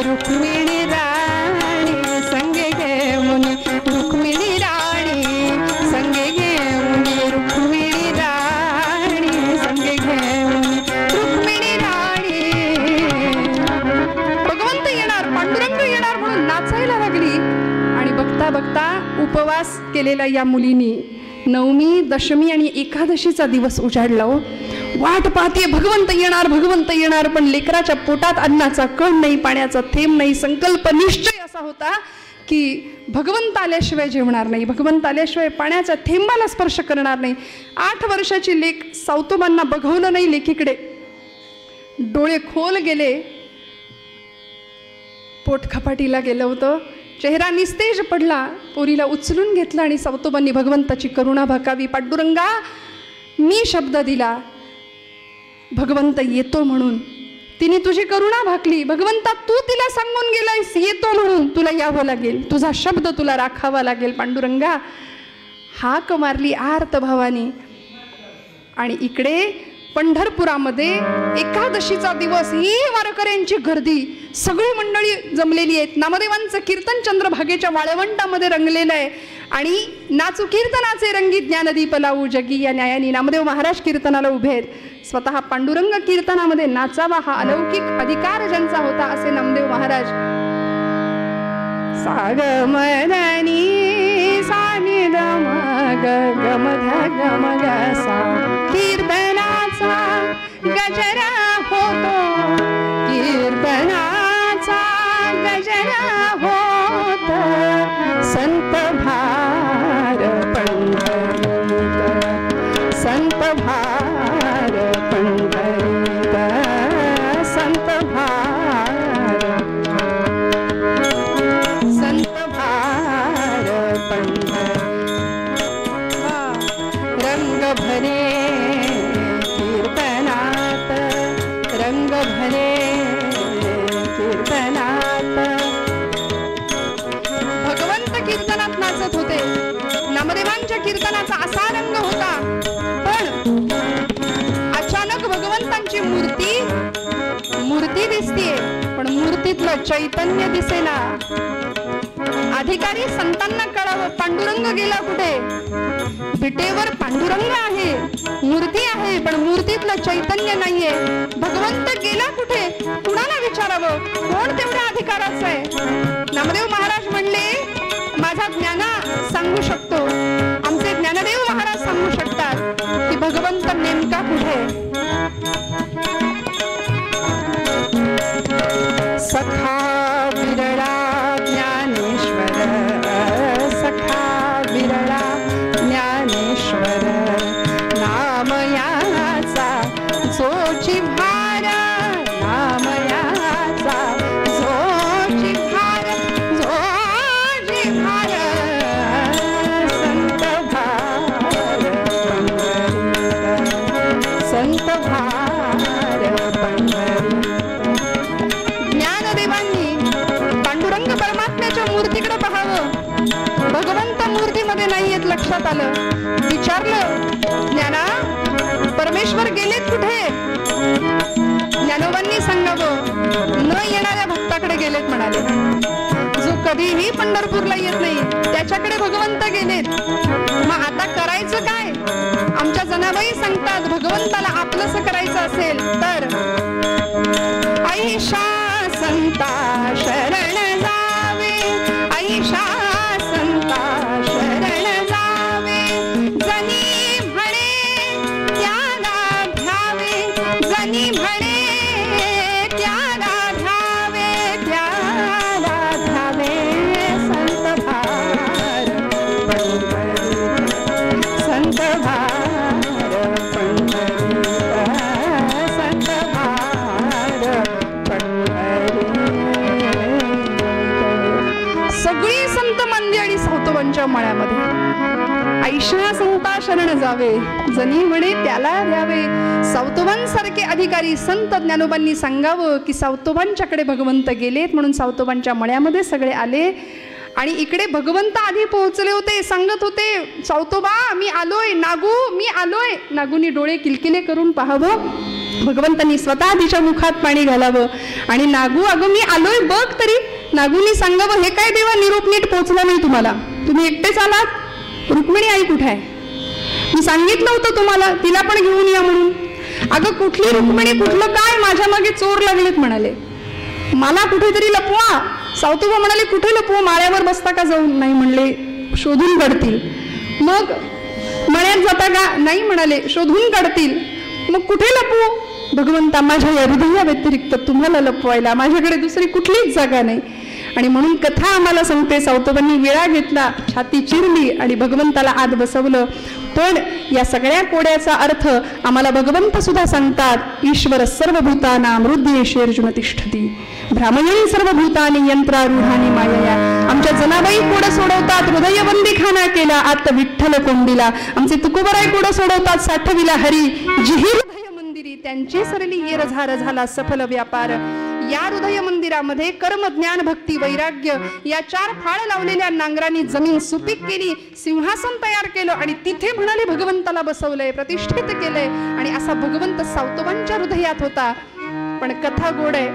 रुक्मिणी राणी संगे घेऊन, रुक्मिणी राणी संगे घेऊन, रुक्मिणी राणी संगे घेऊन, रुक्मिणी राणी. भगवंत येणार, पांडुरंग येणार म्हणून नाचायला लागली. आणि बघता बघता उपवास केलेल्या या मुलीनी नवमी, दशमी आणि एकादशीचा दिवस उजाडला. हो, वाट पाहते भगवंत येणार, भगवंत येणार. पण लेकराच्या पोटात अन्नाचा कण नाही, पाण्याचा थेंब नाही. संकल्प निश्चय असा होता की भगवंत आल्याशिवाय जेवणार नाही, भगवंत आल्याशिवाय पाण्याच्या थेंबाला स्पर्श करणार नाही. 8 वर्षाची लेक सावतोबांना बघवलं नाही लेकीकडे. डोळे खोल गेले, पोट खपाटीला गेलं होतं, चेहरा निस्तेज पडला. पोरीला उचलून घेतला आणि सावतोबांनी भगवंताची करुणा भाकावी. पांडुरंगा, मी शब्द दिला भगवंत येतो म्हणून, तिने तुझी करुणा भाकली. भगवंता, तू तिला सांगून गेलायस येतो म्हणून, तुला यावं लागेल, तुझा शब्द तुला राखावा लागेल. पांडुरंगा, हाक मारली आर्त भावानी. आणि इकडे पंढरपुरामध्ये एकादशीचा दिवस, ही वारकऱ्यांची गर्दी, सगळी मंडळी जमलेली आहेत. नामदेवांचं कीर्तन चंद्रभागेच्या वाळवंटामध्ये रंगलेलं आहे. आणि नाचू कीर्तनाचे रंगी ज्ञानदीप लावू जगी या न्यायाने नामदेव महाराज कीर्तनाला उभे आहेत. स्वतः पांडुरंग कीर्तनामध्ये नाचावा हा अलौकिक अधिकार ज्यांचा होता असे नामदेव महाराज. सागमनी सानी गमग गमध गमग सा, कीर्तनाचा गजरा होतो, कीर्तनाचा गजरा होतो. संत भार पंढरीत, संत भार पंढरीत, संत भार, संत भार पंढरीत. रंग भरे कीर्तनात, रंग भरे कीर्तनात. भगवंत कीर्तनात नाचत होते. नामदेवांच्या कीर्तनाचा असा रंग होता. पण अचानक भगवंतांची मूर्ती दिसतीये, पण मूर्तीतलं चैतन्य दिसेना. अधिकारी संतांना कळावं पांडुरंग गेला कुठे. विटेवर पांडुरंग आहे, मूर्ती आहे, पण मूर्तीतलं चैतन्य नाहीये. भगवंत गेला कुठे, कुणाला विचारावं, कोण तेवढ्या अधिकाराचं आहे. नामदेव महाराज म्हणले, माझा ज्ञाना सांगू शकतो. आमचे ज्ञानदेव महाराज सांगू शकतात की भगवंत नेमका कुठे. सखा विरळा ज्ञानेश्वर, सखा विरळा ज्ञानेश्वर. नामयाचा जोची भार, नामयाचा जोची भार, जोची भार. संत भार पंढरीत, संत भार पंढरीत. ज्ञानदेवांनी पांडुरंग परमात्म्याच्या मूर्तीकडे पाहावं. भगवंत मूर्तीमध्ये नाहीयेत लक्षात आलं. विचारलं, ज्ञाना परमेश्वर गेलेत कुठे. ज्ञानोबांनी सांगावं, न येणाऱ्या भक्ताकडे गेलेत म्हणाले. जो कधीही पंढरपूरला येत नाही त्याच्याकडे भगवंत गेलेत. मग आता करायचं काय. आमच्या जनाबाई सांगतात, भगवंताला आपलंसं करायचं असेल तर ऐशा संता शरण जावे, ऐशा संता शरण जावे. जनी म्हणे त्याला ध्यावे, जनी म्हणे त्याला ध्यावे, त्याला ध्यावे. संत भार पंढरीत, संत भार पंढरीत, संत भार पंढरीत. सगळी संत मंडळी सावतोबांच्या मळ्यामध्ये. ऐशा संता शरण जावे, जनी म्हणे त्याला द्यावे. सावतोबांसारखे अधिकारी संत ज्ञानोबांनी सांगावं की सावतोबांच्याकडे भगवंत गेलेत म्हणून सावतोबांच्या मळ्यामध्ये सगळे आले. आणि इकडे भगवंत आधी पोहोचले होते. सांगत होते, सावतोबा मी आलोय, नागू मी आलोय. नागूनी डोळे किलकिले करून पाहावं. भगवंतांनी स्वतः तिच्या मुखात पाणी घालावं आणि नागू अगं मी आलोय बघ तरी. नागूनी सांगावं हे काय देवा निरोप नीट पोचला नाही तुम्हाला, तुम्ही एकटेच आलात, रुक्मिणी आई कुठे आहे? मी सांगितलं होतं तुम्हाला तिला पण घेऊन या म्हणून. अगं कुठली रुक्मिणी कुठलं काय, माझ्या मागे चोर लागलेत म्हणाले, मला कुठेतरी लपवा. सावतोबा म्हणाले कुठे लपवू, माळ्यावर बसता का जाऊन? नाही म्हणले शोधून काढतील. मग मळ्यात जाता का? नाही म्हणाले शोधून काढतील. मग कुठे लपवू? भगवंता माझ्या या हृदया व्यतिरिक्त तुम्हाला लपवायला माझ्याकडे दुसरी कुठलीच जागा नाही. आणि म्हणून कथा आम्हाला सांगते, सावतोबांनी विळा घेतला, छाती चिरली आणि भगवंताला आत बसवलं. पण या सगळ्या कोड्याचा अर्थ आम्हाला भगवंत सुद्धा सांगतात, ईश्वर सर्वभूतानां हृदयेषु अर्जुन तिष्ठती भ्रामयन् सर्वभूतानि यंत्रारूढानि मायया. आमच्या जनाबाई कोड सोडवतात, हृदयबंदी खाना केला आत विठ्ठल कोंडीला. आमचे तुकोबराय कोड सोडवतात, साठविला हरी जिही हृदय मंदिरी त्यांची सरली येर झार झाला सफल व्यापार. या हृदय मंदिरामध्ये कर्म ज्ञान भक्ती वैराग्य या 4 फाळ लावलेल्या नांगरांनी जमीन सुपीक केली, सिंहासन तयार केलं आणि तिथे म्हणाले भगवंताला बसवलंय, प्रतिष्ठित केलंय. आणि असा भगवंत सावतोबांच्या हृदयात होता. पण कथा गोड आहे.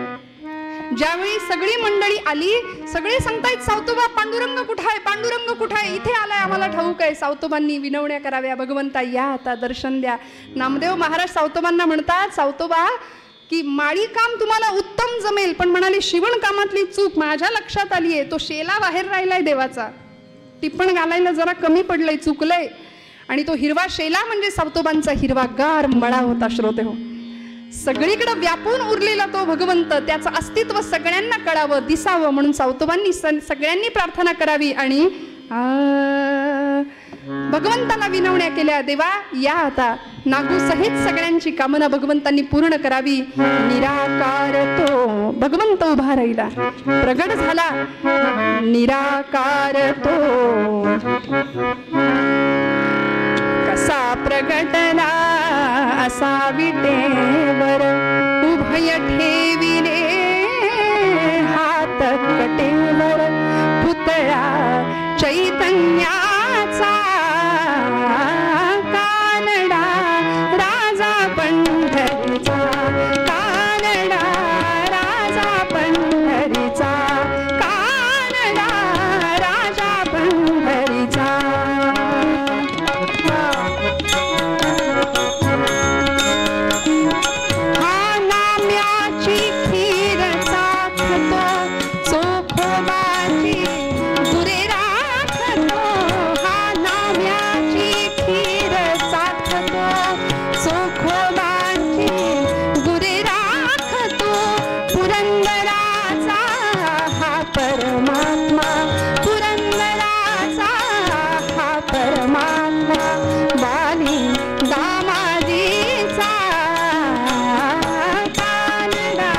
ज्यावेळी सगळी मंडळी आली, सगळे सांगतायत सावतोबा पांडुरंग कुठे आहे, पांडुरंग कुठे आहे, इथे आलाय आम्हाला ठाऊक आहे. सावतोबांनी विनवण्या कराव्या, भगवंता या आता दर्शन द्या. नामदेव महाराज सावतोबांना म्हणतात, सावतोबा की माळी काम तुम्हाला उत्तम जमेल, पण म्हणाले शिवण कामातली चूक माझ्या लक्षात आली आहे. तो शेला बाहेर राहिलाय देवाचा, टिप्पण घालायला जरा कमी पडलंय, चुकलंय. आणि तो हिरवा शेला म्हणजे सावतोबांचा हिरवागार मळा होता. श्रोते हो, सगळीकडे व्यापून उरलेला तो भगवंत, त्याचं अस्तित्व सगळ्यांना कळावं, दिसावं म्हणून सावतोबांनी सगळ्यांनी प्रार्थना करावी आणि भगवंताला विनवण्या केल्या. देवा या आता. नागू सहित सगळ्यांची कामना भगवंतांनी पूर्ण करावी. निराकार तो भगवंत उभा राहिला, प्रगट झाला. निराकार तो कसा प्रगटला असा विटेवर उभय ठेविले हात कटेवर. पुतळा चैतन्याचा कानडा राजा पंढरीचा, कानडा राजा पंढरीचा, कानडा राजा पंढरीचा. हा नाम्याची खीर चाखतो चोखोबाची गुरे राखतो. हा नाम्याची खीर चाखतो चोखोबाची गुरे राखतो. पुरंदराचा हा परमात्मा, पुरंदराचा हा परमात्मा. बाली दामाजीचा कानडा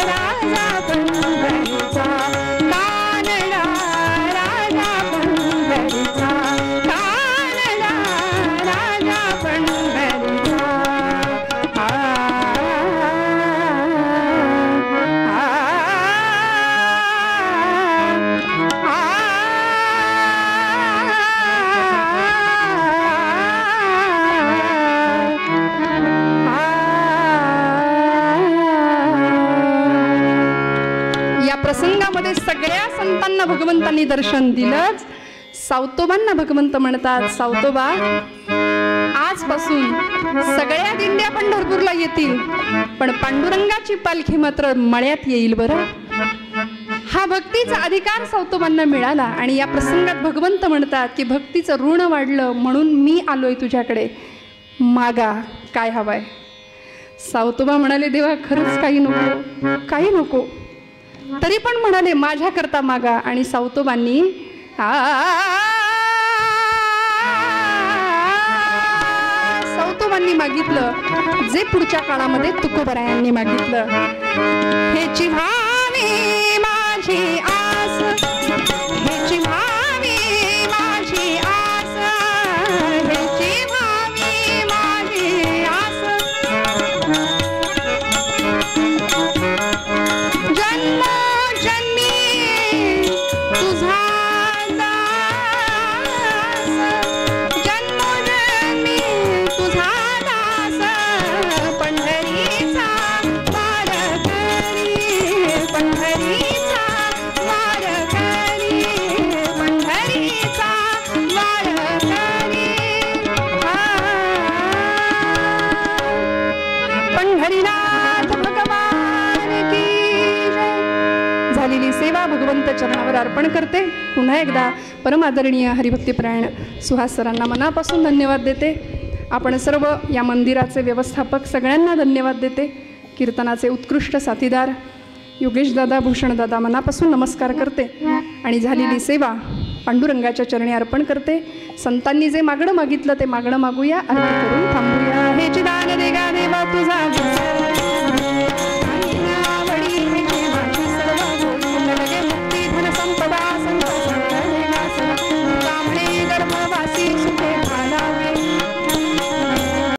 राजा पंढरीचा, कानडा राजा पंढरीचा, कानडा राजा पंढरीचा. या प्रसंगामध्ये सगळ्या संतांना भगवंतांनी दर्शन दिलंच. सावतोबांना भगवंत म्हणतात, सावतोबा आजपासून सगळ्या दिंड्या पंढरपूरला येतील, पण पांडुरंगाची पालखी मात्र मळ्यात येईल बरं. हा भक्तीचा अधिकार सावतोबांना मिळाला. आणि या प्रसंगात भगवंत म्हणतात की भक्तीचं ऋण वाढलं म्हणून मी आलोय तुझ्याकडे, मागा काय हवाय. सावतोबा म्हणाले, देवा खरंच काही नको, काही नको. तरी पण म्हणाले माझ्याकरता मागा. आणि सावतोबांनी सावतोबांनी मागितलं जे पुढच्या काळामध्ये तुकोबरायांनी मागितलं. हेची भावी माझी आस, हेची भावी माझी आस, हेची भावी माझी आस. जन्म जन्मी तुझा दास, जन्म जन्मी तुझा दास. पंढरी सेवा भगवंत चरणावर अर्पण करते. पुन्हा एकदा परमादरणीय हरिभक्तीपरायण सुहास सरांना मनापासून धन्यवाद देते. आपण सर्व या मंदिराचे व्यवस्थापक सगळ्यांना धन्यवाद देते. कीर्तनाचे उत्कृष्ट साथीदार योगेशदादा भूषणदादा मनापासून नमस्कार करते आणि झालेली सेवा पांडुरंगाच्या चरणी अर्पण करते. संतांनी जे मागणं मागितलं ते मागणं मागूया, आरती करून थांबूया. हे चिदान देगा देवा तुझा